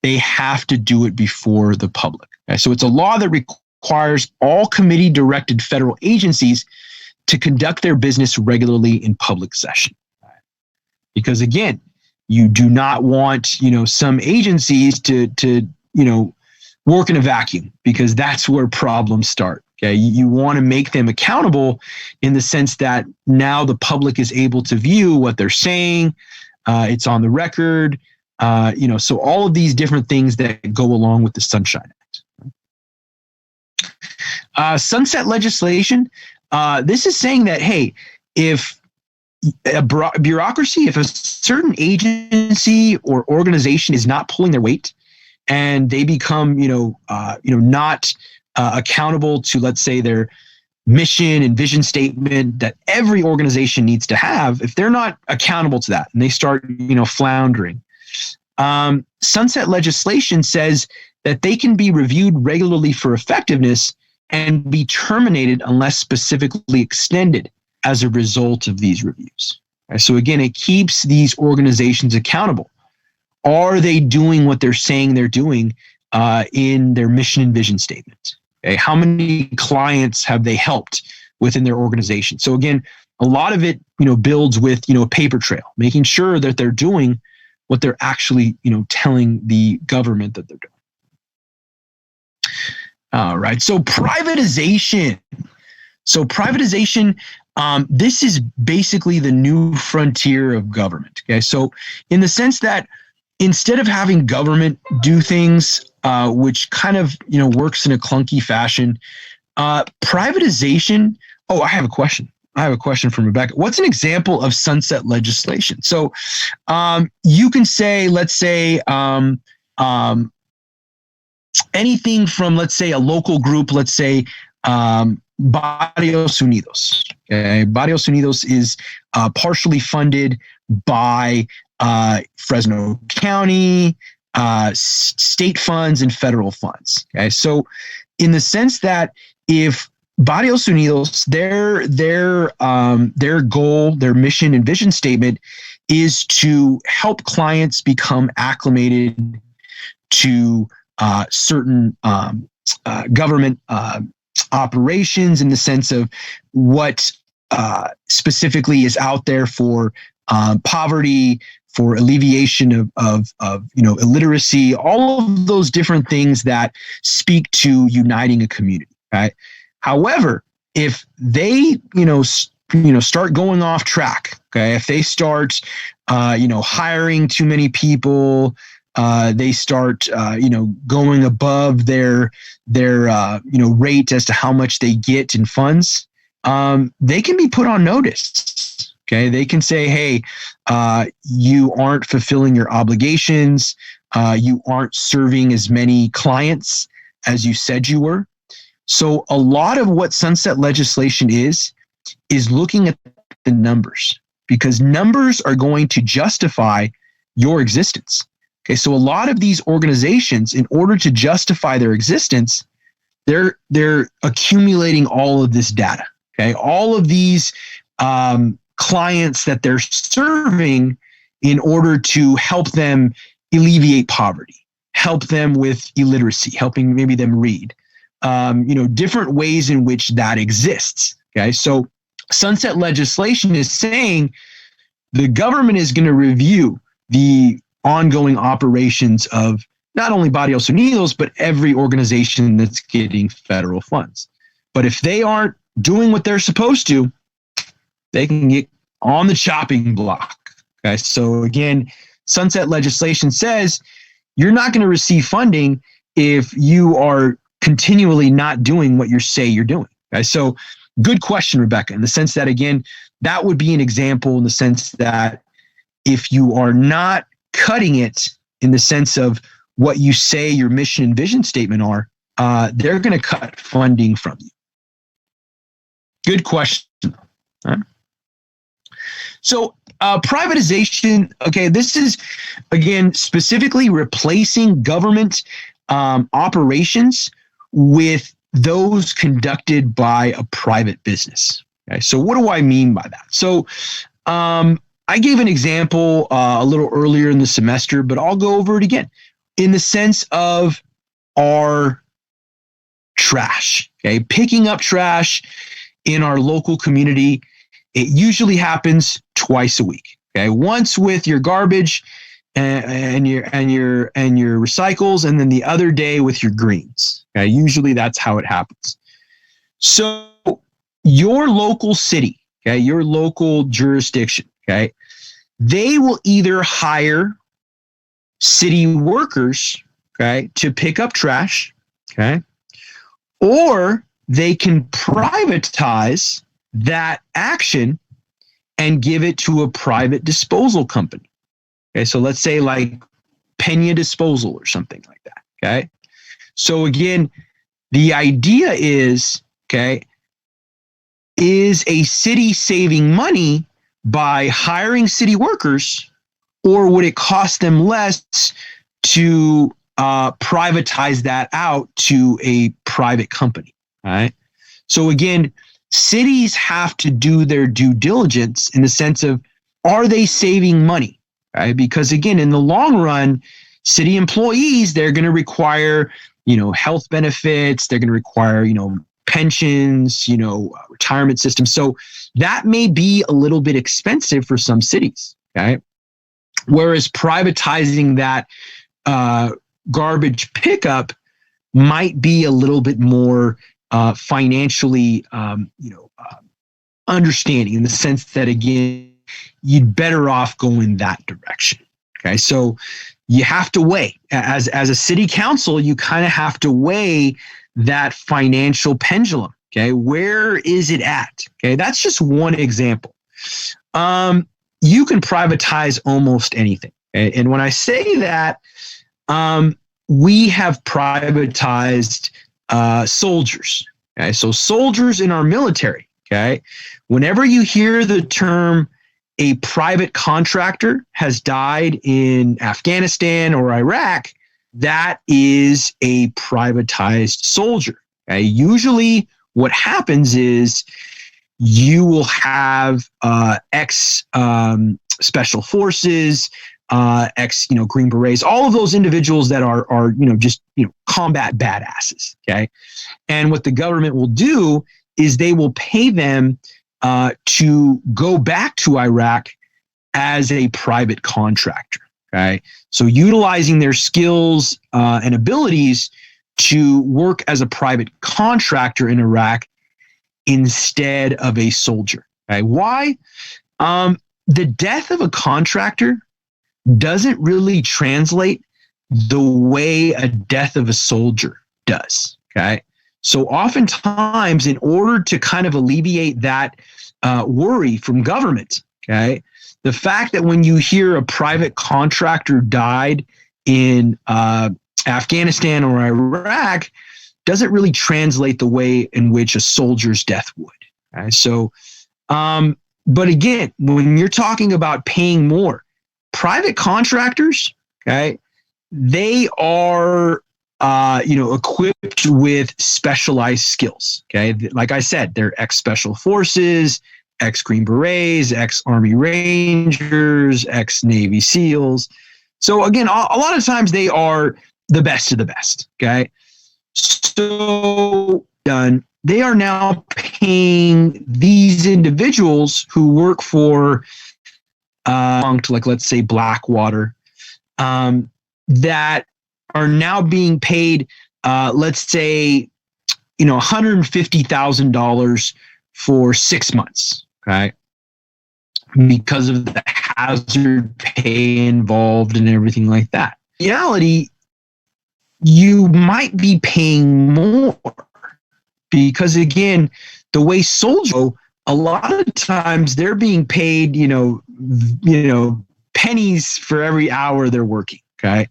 [SPEAKER 1] They have to do it before the public. Okay? So it's a law that requires all committee-directed federal agencies to conduct their business regularly in public session. Because again, you do not want, some agencies to work in a vacuum, because that's where problems start. Okay, you want to make them accountable in the sense that now the public is able to view what they're saying. It's on the record. So all of these different things that go along with the Sunshine Act. Sunset legislation. this is saying that, hey, if a bureaucracy, if a certain agency or organization is not pulling their weight, and they become, not accountable to, let's say, their mission and vision statement that every organization needs to have, if they're not accountable to that and they start, floundering, sunset legislation says that they can be reviewed regularly for effectiveness and be terminated unless specifically extended as a result of these reviews. Right? So again, it keeps these organizations accountable. Are they doing what they're saying they're doing in their mission and vision statement? Okay? How many clients have they helped within their organization? So again, a lot of it, builds with, a paper trail, making sure that they're doing what they're actually, telling the government that they're doing. All right. So privatization. This is basically the new frontier of government. Okay. So in the sense that instead of having government do things, which kind of, works in a clunky fashion, privatization. Oh, I have a question from Rebecca. What's an example of sunset legislation? So you can say, let's say, anything from, let's say, a local group, let's say, Barrios Unidos. Okay? Barrios Unidos is partially funded by Fresno County, state funds, and federal funds. Okay, so in the sense that if Barrios Unidos, their goal, their mission and vision statement is to help clients become acclimated to certain government operations in the sense of what specifically is out there for poverty, for alleviation of illiteracy, all of those different things that speak to uniting a community. Right. However, if they start going off track, okay, if they start hiring too many people, they start going above their rate as to how much they get in funds, they can be put on notice. Okay, they can say, hey, you aren't fulfilling your obligations, you aren't serving as many clients as you said you were. So a lot of what sunset legislation is looking at the numbers, because numbers are going to justify your existence. Okay, so a lot of these organizations, in order to justify their existence, they're accumulating all of this data. Okay, all of these clients that they're serving in order to help them alleviate poverty, help them with illiteracy, helping maybe them read, different ways in which that exists. Okay, so sunset legislation is saying the government is going to review the ongoing operations of not only Barrios Unidos, but every organization that's getting federal funds. But if they aren't doing what they're supposed to, they can get on the chopping block. Okay, so again, sunset legislation says you're not going to receive funding if you are continually not doing what you say you're doing. Okay, so good question, Rebecca, in the sense that, again, that would be an example in the sense that if you are not cutting it in the sense of what you say your mission and vision statement are, they're going to cut funding from you. Good question. All right. So privatization, okay, this is, again, specifically replacing government operations with those conducted by a private business. Okay, so what do I mean by that? So I gave an example a little earlier in the semester, but I'll go over it again in the sense of our trash, okay, picking up trash in our local community. It usually happens twice a week. Okay, once with your garbage and your recycles, and then the other day with your greens. Okay, usually that's how it happens. So your local city, okay, your local jurisdiction, okay, they will either hire city workers, okay, to pick up trash, okay, or they can privatize that action and give it to a private disposal company. Okay, so let's say like Pena Disposal or something like that. Okay, so again, the idea is, okay, is a city saving money by hiring city workers, or would it cost them less to privatize that out to a private company? All right. So again, cities have to do their due diligence in the sense of, are they saving money? Right? Because again, in the long run, city employees, they're going to require, health benefits. They're going to require, pensions, retirement systems. So that may be a little bit expensive for some cities. Okay. Whereas privatizing that garbage pickup might be a little bit more financially, understanding, in the sense that, again, you'd better off going that direction. Okay. So you have to weigh, as a city council, you kind of have to weigh that financial pendulum. Okay. Where is it at? Okay. That's just one example. You can privatize almost anything. Okay? And when I say that, we have privatized soldiers. Okay. So soldiers in our military. Okay. Whenever you hear the term a private contractor has died in Afghanistan or Iraq, that is a privatized soldier. Okay? Usually what happens is you will have ex special forces, ex Green Berets, all of those individuals that are just combat badasses. Okay, and what the government will do is they will pay them to go back to Iraq as a private contractor. Okay, so utilizing their skills and abilities to work as a private contractor in Iraq instead of a soldier. Okay, why? The death of a contractor doesn't really translate the way a death of a soldier does. Okay, so oftentimes, in order to kind of alleviate that worry from government, okay, the fact that when you hear a private contractor died in Afghanistan or Iraq doesn't really translate the way in which a soldier's death would. Okay? So, but again, when you're talking about paying more, private contractors, okay, they are equipped with specialized skills. Okay, like I said, they're ex-special forces, ex-Green Berets, ex-Army Rangers, ex-Navy SEALs. So again, a lot of times they are the best of the best. Okay, so they are now paying these individuals who work for, like let's say Blackwater, that are now being paid, let's say, $150,000 for 6 months. Okay, because of the hazard pay involved and everything like that. In reality, you might be paying more because, again, the way soldiers go, a lot of times they're being paid, pennies for every hour they're working. Okay,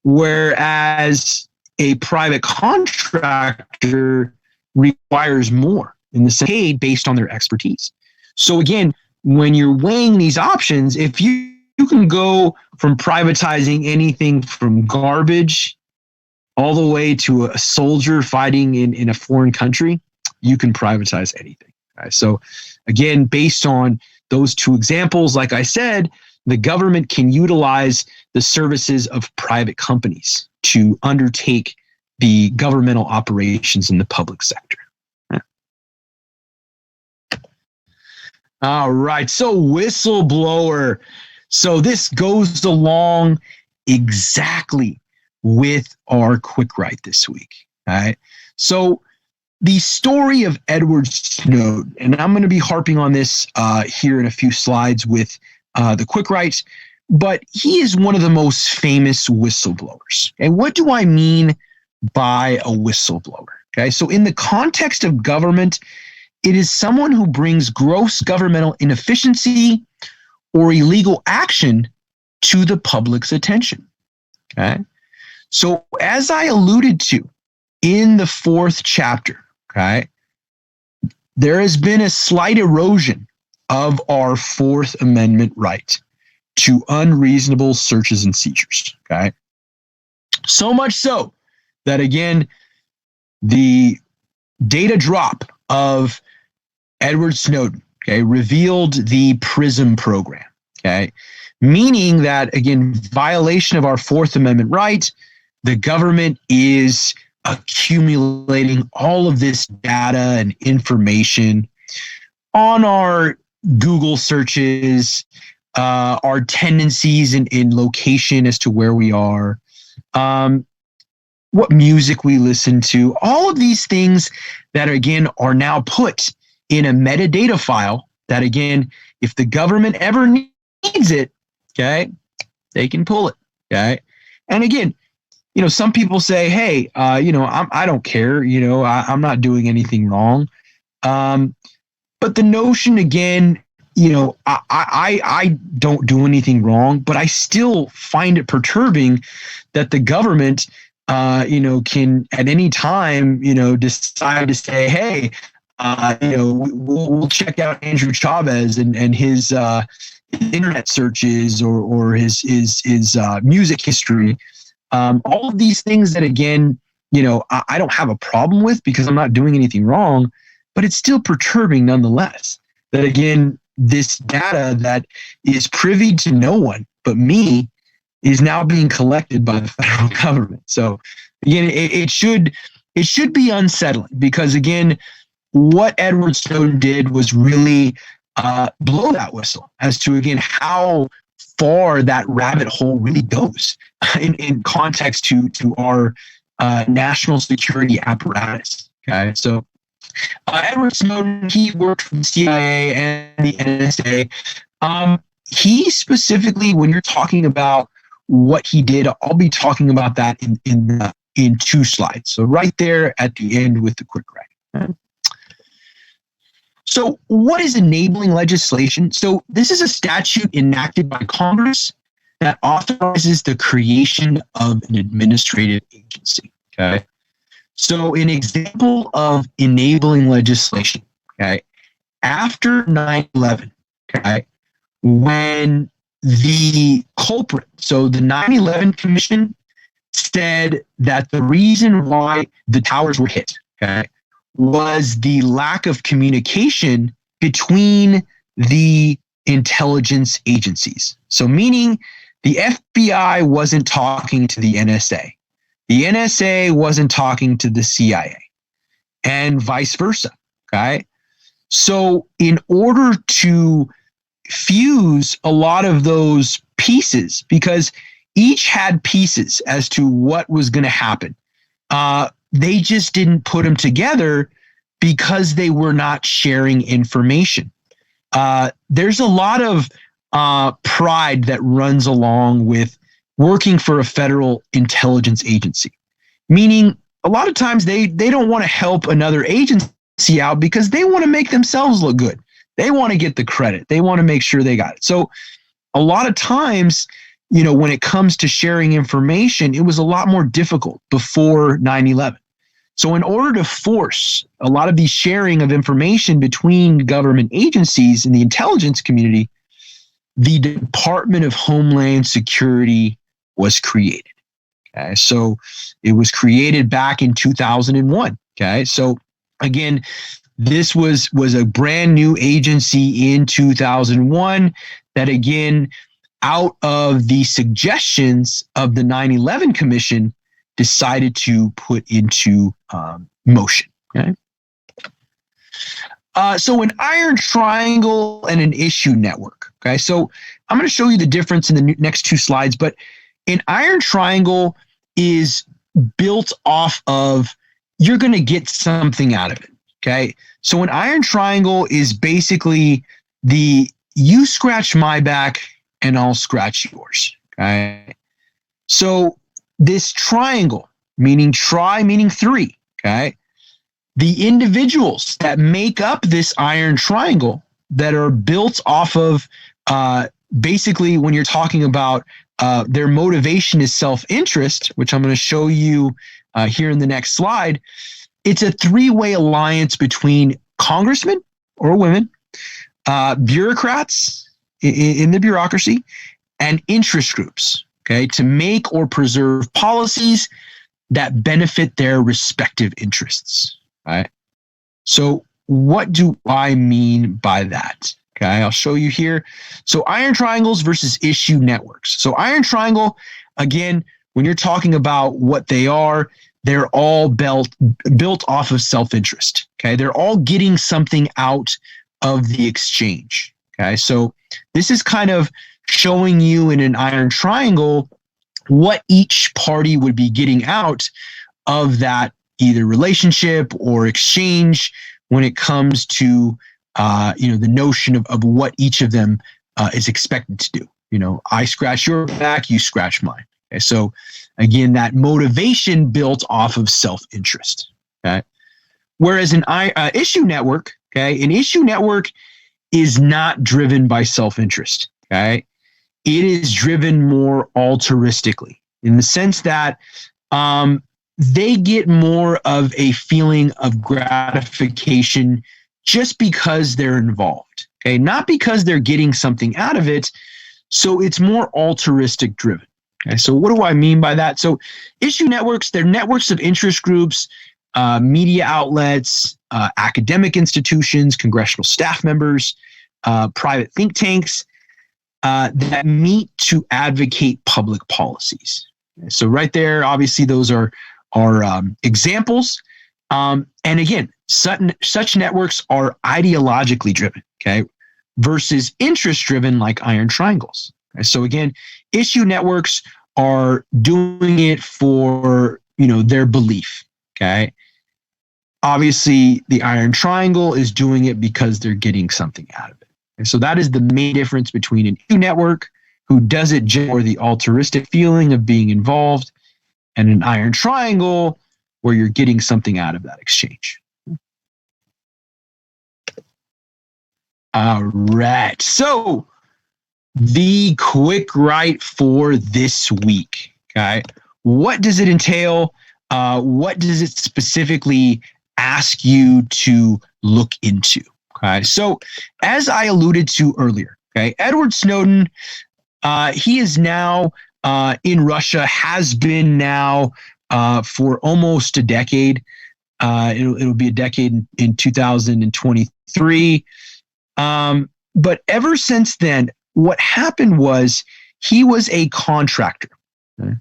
[SPEAKER 1] whereas a private contractor requires more in the sense paid based on their expertise. So again, when you're weighing these options, if you can go from privatizing anything from garbage all the way to a soldier fighting in a foreign country, you can privatize anything. Okay? So again, based on those two examples, like I said, the government can utilize the services of private companies to undertake the governmental operations in the public sector. All right. So whistleblower. So this goes along exactly with our quick write this week. All right. So the story of Edward Snowden, and I'm going to be harping on this here in a few slides with the quick writes, but he is one of the most famous whistleblowers. And what do I mean by a whistleblower? Okay, so in the context of government, it is someone who brings gross governmental inefficiency or illegal action to the public's attention. Okay, so as I alluded to in the 4th chapter, okay, there has been a slight erosion of our 4th Amendment right to unreasonable searches and seizures. Okay, so much so that, again, the data drop of Edward Snowden, okay, revealed the PRISM program, okay, meaning that, again, violation of our 4th Amendment right, the government is accumulating all of this data and information on our Google searches, our tendencies in location as to where we are, what music we listen to, all of these things that, again, are now put in a metadata file that, again, if the government ever needs it, okay, they can pull it, okay? And again, some people say, hey, I don't care, I'm not doing anything wrong. But the notion, again, I don't do anything wrong, but I still find it perturbing that the government, can at any time, decide to say, hey, we'll check out Andrew Chavez and his internet searches or his music history. All of these things that, again, I don't have a problem with because I'm not doing anything wrong, but it's still perturbing nonetheless. That, again, this data that is privy to no one but me is now being collected by the federal government. So, again, it should be unsettling because, again, what Edward Snowden did was really blow that whistle as to, again, how far that rabbit hole really goes in context to our national security apparatus. Okay, so Edward Snowden, he worked for the CIA and the NSA. He specifically, when you're talking about what he did, I'll be talking about that in 2 slides. So right there at the end with the quick write. Okay. So what is enabling legislation? So this is a statute enacted by Congress that authorizes the creation of an administrative agency. Okay. So an example of enabling legislation, okay, after 9/11, okay, when the culprit, so the 9/11 Commission said that the reason why the towers were hit, okay, was the lack of communication between the intelligence agencies. So meaning the FBI wasn't talking to the NSA. The NSA wasn't talking to the CIA and vice versa, okay? So in order to fuse a lot of those pieces, because each had pieces as to what was going to happen, they just didn't put them together because they were not sharing information. There's a lot of pride that runs along with working for a federal intelligence agency, meaning a lot of times they don't want to help another agency out because they want to make themselves look good. They want to get the credit. They want to make sure they got it. So a lot of times, when it comes to sharing information, it was a lot more difficult before 9/11. So in order to force a lot of these sharing of information between government agencies in the intelligence community, the Department of Homeland Security was created. Okay, so it was created back in 2001. Okay, so again, this was a brand new agency in 2001 that, again, out of the suggestions of the 9/11 Commission, decided to put into motion. Okay. So an iron triangle and an issue network. Okay, so I'm going to show you the difference in the next 2 slides, but an iron triangle is built off of, you're going to get something out of it. Okay, so an iron triangle is basically you scratch my back and I'll scratch yours. Okay, so this triangle, meaning 3, okay, the individuals that make up this iron triangle that are built off of basically when you're talking about their motivation is self-interest, which I'm going to show you here in the next slide. It's a three-way alliance between congressmen or women, bureaucrats in the bureaucracy, and interest groups, okay, to make or preserve policies that benefit their respective interests, right? So what do I mean by that? Okay, I'll show you here. So iron triangles versus issue networks. So iron triangle, again, when you're talking about what they are, they're all built off of self-interest. Okay, they're all getting something out of the exchange. Okay, so this is kind of showing you in an iron triangle what each party would be getting out of that either relationship or exchange when it comes to the notion of what each of them is expected to do. I scratch your back, you scratch mine. Okay, so again, that motivation built off of self-interest. Okay, whereas an issue network, okay, an issue network is not driven by self-interest. Okay, it is driven more altruistically in the sense that they get more of a feeling of gratification just because they're involved, okay? Not because they're getting something out of it. So it's more altruistic driven. Okay, so what do I mean by that? So issue networks, they're networks of interest groups, media outlets, academic institutions, congressional staff members, private think tanks that meet to advocate public policies. Okay, so right there, obviously those are examples. And again, such networks are ideologically driven, okay, versus interest driven like iron triangles. Okay, so again, issue networks are doing it for, their belief, okay? Obviously, the iron triangle is doing it because they're getting something out of it. And so that is the main difference between an issue network who does it just for the altruistic feeling of being involved and an iron triangle where you're getting something out of that exchange. All right. So the quick write for this week. Okay. What does it entail? What does it specifically ask you to look into? Okay. So as I alluded to earlier, okay, Edward Snowden, he is now in Russia, has been now for almost a decade. It'll be a decade in 2023. But ever since then, what happened was he was a contractor. Okay.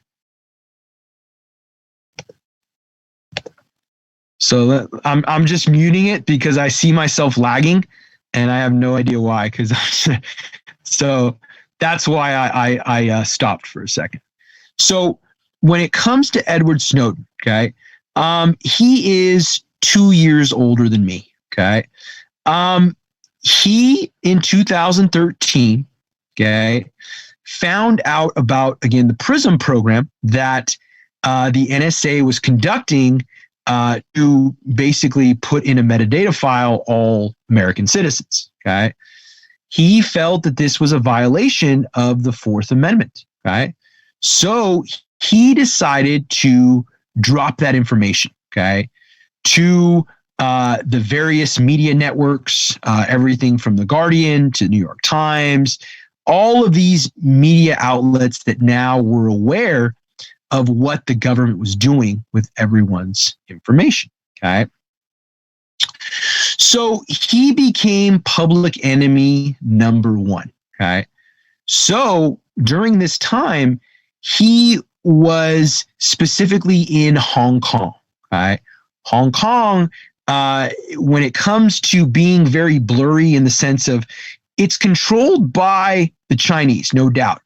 [SPEAKER 1] So I'm just muting it because I see myself lagging, and I have no idea why. So that's why I stopped for a second. So when it comes to Edward Snowden, okay, he is 2 years older than me. Okay, he in 2013, okay, found out about again the PRISM program that the NSA was conducting to basically put in a metadata file all American citizens. Okay, he felt that this was a violation of the Fourth Amendment. Okay, so he decided to drop that information. Okay, to the various media networks, everything from The Guardian to New York Times, all of these media outlets that now were aware of what the government was doing with everyone's information. Okay. So he became public enemy number one. Okay. So during this time, he was specifically in Hong Kong. Okay. Hong Kong, when it comes to being very blurry in the sense of it's controlled by the Chinese, no doubt.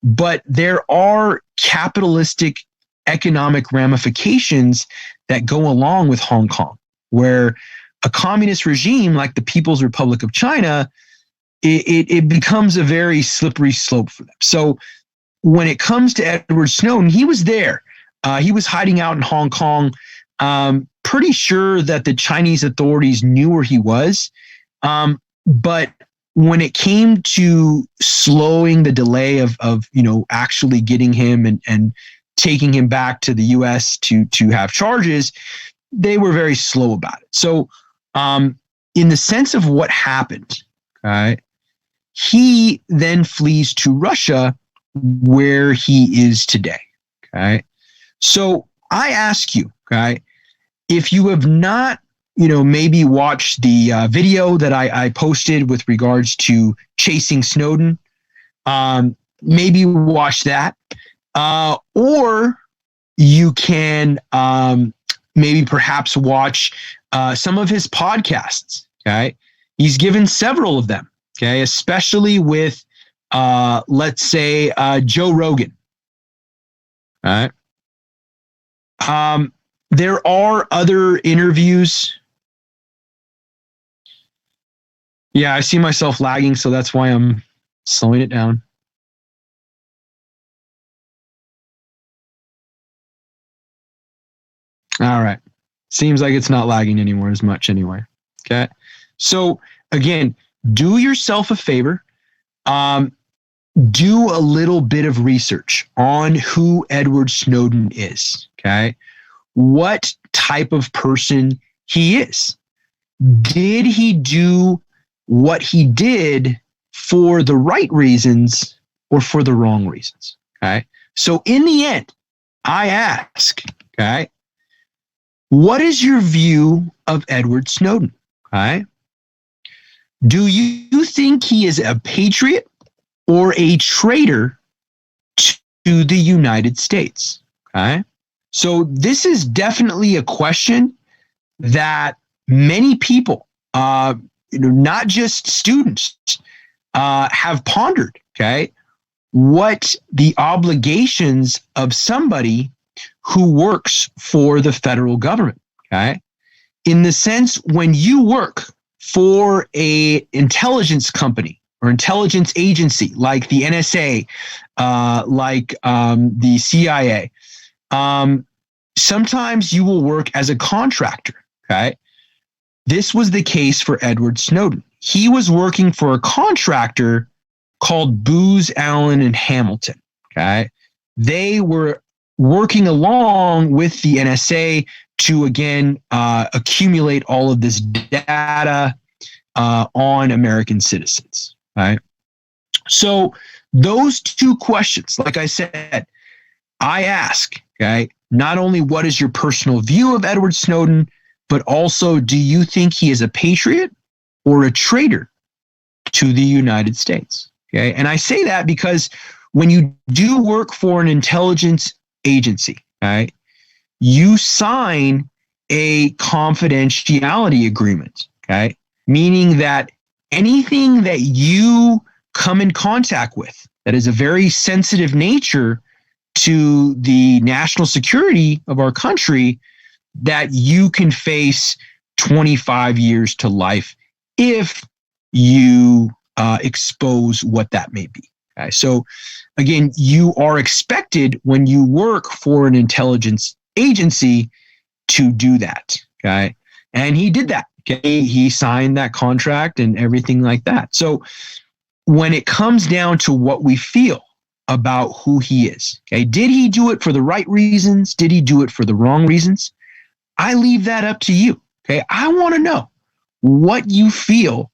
[SPEAKER 1] But there are capitalistic economic ramifications that go along with Hong Kong, where a communist regime like the People's Republic of China, it becomes a very slippery slope for them. So when it comes to Edward Snowden, he was there. He was hiding out in Hong Kong. Pretty sure that the Chinese authorities knew where he was. But when it came to slowing the delay of actually getting him and taking him back to the US to have charges, they were very slow about it. So in the sense of what happened, okay, he then flees to Russia where he is today. Okay. So I ask you, okay, if you have not, maybe watched the video that I posted with regards to chasing Snowden, maybe watch that. Or you can maybe perhaps watch some of his podcasts. Okay. He's given several of them. Okay. Especially with, let's say, Joe Rogan. All right. There are other interviews. Yeah, I see myself lagging, so that's why I'm slowing it down. All right. Seems like it's not lagging anymore as much anyway. Okay. So again, do yourself a favor. Do a little bit of research on who Edward Snowden is. Okay. What type of person he is. Did he do what he did for the right reasons or for the wrong reasons? Okay. So in the end, I ask, okay, what is your view of Edward Snowden? Okay. Do you think he is a patriot or a traitor to the United States? Okay. So this is definitely a question that many people, not just students, have pondered. Okay. What the obligations of somebody who works for the federal government. Okay. In the sense, when you work for a intelligence company or intelligence agency like the NSA, like the CIA, sometimes you will work as a contractor. Okay. This was the case for Edward Snowden. He was working for a contractor called Booz Allen and Hamilton. Okay. They were working along with the NSA to, again, accumulate all of this data on American citizens. Right. So those two questions, like I said, I ask, okay, not only what is your personal view of Edward Snowden, but also, do you think he is a patriot or a traitor to the United States? Okay. And I say that because when you do work for an intelligence agency, right, you sign a confidentiality agreement, okay, meaning that anything that you come in contact with that is a very sensitive nature to the national security of our country, that you can face 25 years to life if you expose what that may be. Okay? So again, you are expected when you work for an intelligence agency to do that. Okay. And he did that. Okay. He signed that contract and everything like that. So when it comes down to what we feel about who he is, okay, did he do it for the right reasons? Did he do it for the wrong reasons? I leave that up to you. Okay. I want to know what you feel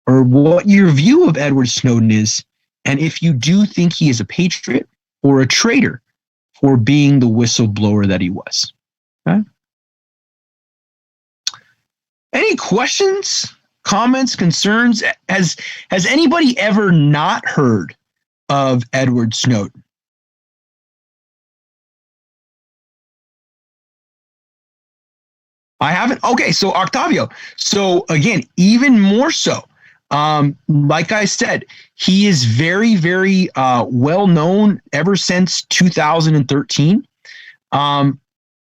[SPEAKER 1] or what your view of Edward Snowden is, and if you do think he is a patriot or a traitor for being the whistleblower that he was. Okay. Any questions, comments, concerns? Has anybody ever not heard of Edward Snowden? I haven't. Okay, so Octavio. So again, even more so. Like I said, he is very, very well known ever since 2013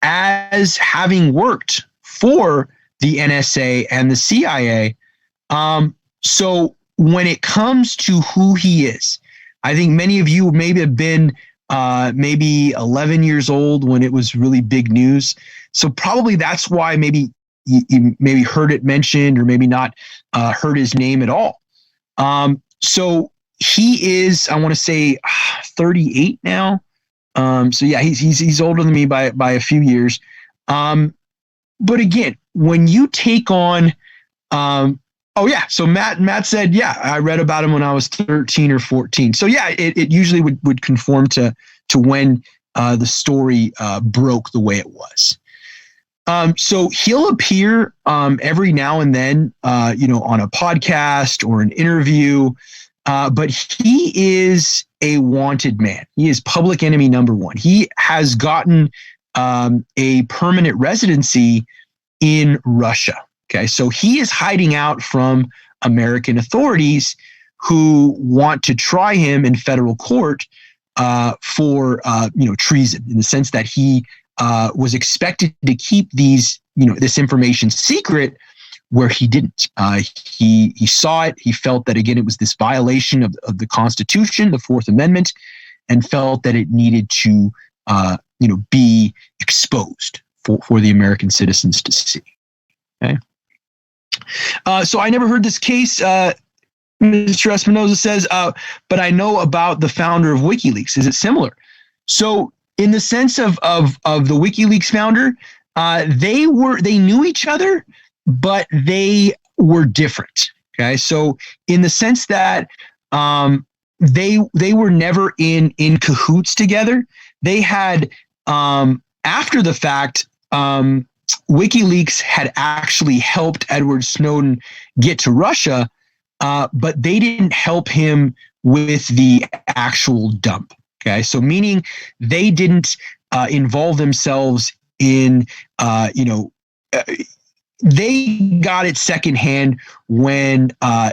[SPEAKER 1] as having worked for the NSA and the CIA. So when it comes to who he is, I think many of you maybe have been maybe 11 years old when it was really big news. So probably that's why maybe you maybe heard it mentioned or maybe not heard his name at all. So he is, I want to say 38 now. So yeah, he's older than me by a few years. But again, when you take on, oh yeah, so Matt said, yeah, I read about him when I was 13 or 14. So yeah, it usually would conform to when the story broke the way it was. So he'll appear every now and then, on a podcast or an interview, but he is a wanted man. He is public enemy number one. He has gotten a permanent residency in Russia. Okay, so he is hiding out from American authorities who want to try him in federal court for treason, in the sense that he was expected to keep this information secret, where he didn't. He saw it. He felt that, again, it was this violation of the Constitution, the Fourth Amendment, and felt that it needed to be exposed for the American citizens to see. Okay. So I never heard this case. Mr. Espinoza says, but I know about the founder of WikiLeaks. Is it similar? So in the sense of the WikiLeaks founder, they knew each other, but they were different. Okay. So in the sense that they were never in cahoots together. They had, after the fact, WikiLeaks had actually helped Edward Snowden get to Russia, but they didn't help him with the actual dump. Okay, so meaning they didn't involve themselves in, they got it secondhand when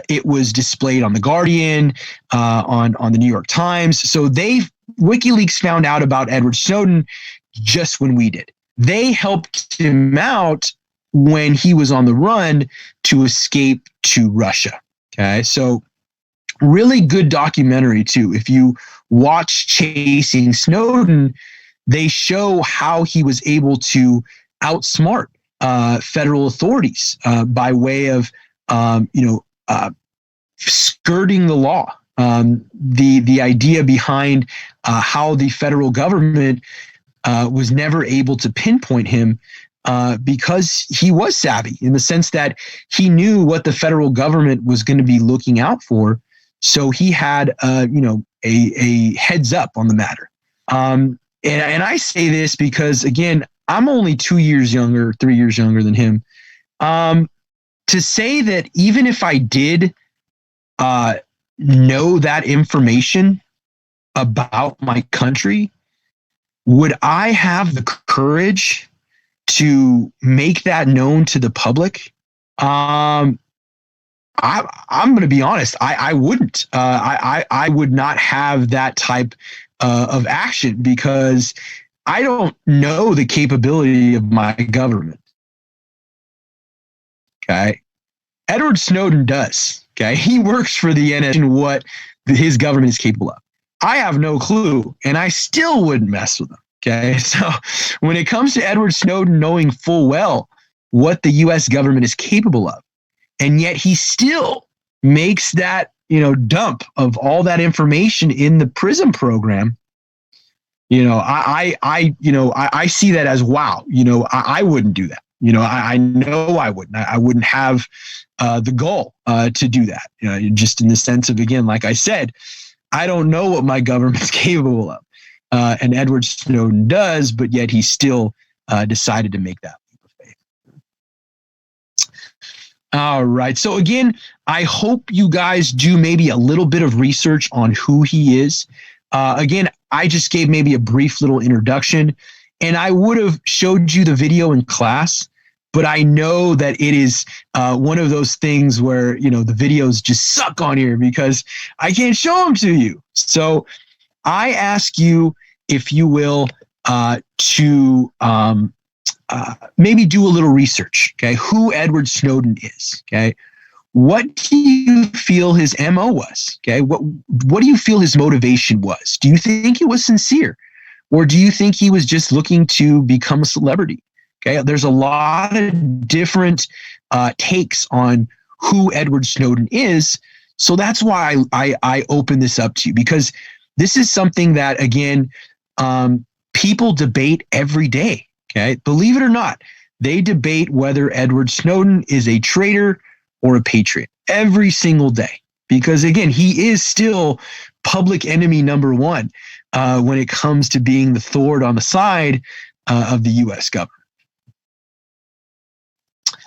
[SPEAKER 1] it was displayed on The Guardian, on the New York Times. So WikiLeaks found out about Edward Snowden just when we did. They helped him out when he was on the run to escape to Russia. Okay, so really good documentary too. If you watch Chasing Snowden, they show how he was able to outsmart federal authorities by way of skirting the law. The idea behind how the federal government was never able to pinpoint him because he was savvy, in the sense that he knew what the federal government was going to be looking out for. So he had a heads up on the matter. And I say this because, again, I'm only 3 years younger than him. To say that even if I did know that information about my country, would I have the courage to make that known to the public? I'm going to be honest. I wouldn't. I would not have that type of action, because I don't know the capability of my government. Okay. Edward Snowden does. Okay. He works for the NSA and what his government is capable of. I have no clue, and I still wouldn't mess with him. Okay. So when it comes to Edward Snowden knowing full well what the U.S. government is capable of, and yet he still makes that, dump of all that information in the PRISM program, I see that as, wow, I wouldn't do that. I know I wouldn't. I wouldn't have the goal to do that. Just in the sense of, again, like I said, I don't know what my government's capable of. And Edward Snowden does, but yet he still decided to make that leap of faith. All right. So again, I hope you guys do maybe a little bit of research on who he is. Again, I just gave maybe a brief little introduction, and I would have showed you the video in class, but I know that it is one of those things where, the videos just suck on here because I can't show them to you. So I ask you, if you will, to maybe do a little research, okay? Who Edward Snowden is, okay? what do you feel his MO was? Okay. What do you feel his motivation was? Do you think it was sincere? Or do you think he was just looking to become a celebrity? Okay. There's a lot of different takes on who Edward Snowden is. So that's why I open this up to you, because this is something that, again, people debate every day. Okay. Believe it or not, they debate whether Edward Snowden is a traitor or a patriot every single day. Because, again, he is still public enemy number one when it comes to being the thorn on the side of the U.S. government.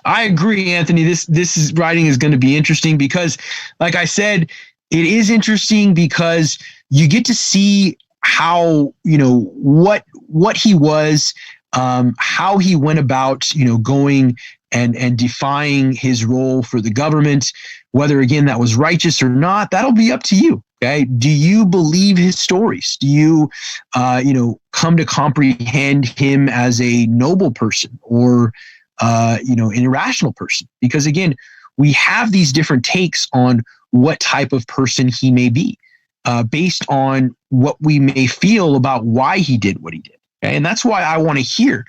[SPEAKER 1] I agree, Anthony. This writing is going to be interesting because, like I said, it is interesting because you get to see how, what he was, how he went about, going and defying his role for the government. Whether, again, that was righteous or not, that'll be up to you. Okay. Do you believe his stories? Do you, come to comprehend him as a noble person or, an irrational person? Because, again, we have these different takes on what type of person he may be based on what we may feel about why he did what he did. Okay? And that's why I want to hear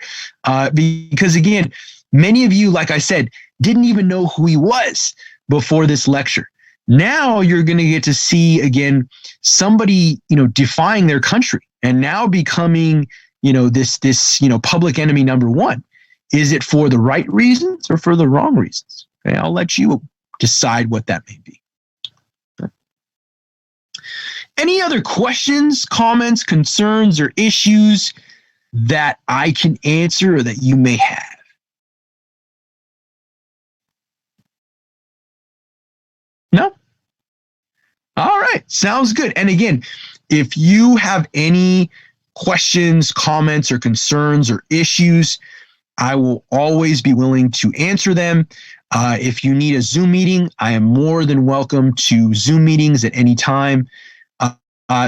[SPEAKER 1] because, again, many of you, like I said, didn't even know who he was before this lecture. Now you're going to get to see, again, somebody, defying their country and now becoming, this public enemy number one. Is it for the right reasons or for the wrong reasons? Okay, I'll let you decide what that may be. Okay. Any other questions, comments, concerns, or issues that I can answer or that you may have? No? All right. Sounds good. And again, if you have any questions, comments, or concerns or issues, I will always be willing to answer them. If you need a Zoom meeting, I am more than welcome to Zoom meetings at any time.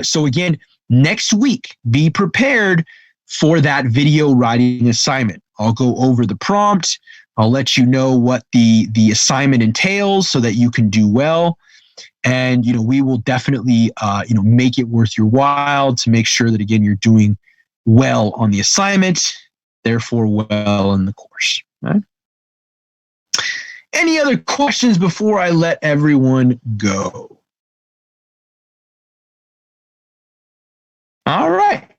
[SPEAKER 1] So again, next week, be prepared for that video writing assignment. I'll go over the prompt. I'll let you know what the assignment entails so that you can do well. And, we will definitely, make it worth your while to make sure that, again, you're doing well on the assignment, therefore well in the course. Right? Any other questions before I let everyone go? All right.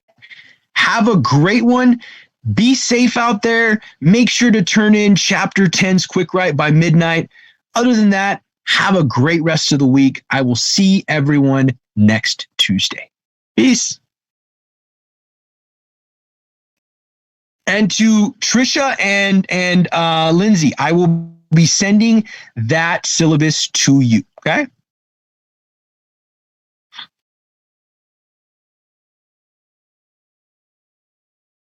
[SPEAKER 1] Have a great one. Be safe out there. Make sure to turn in Chapter 10's Quick Write by midnight. Other than that, have a great rest of the week. I will see everyone next Tuesday. Peace. And to Trisha and Lindsay, I will be sending that syllabus to you. Okay.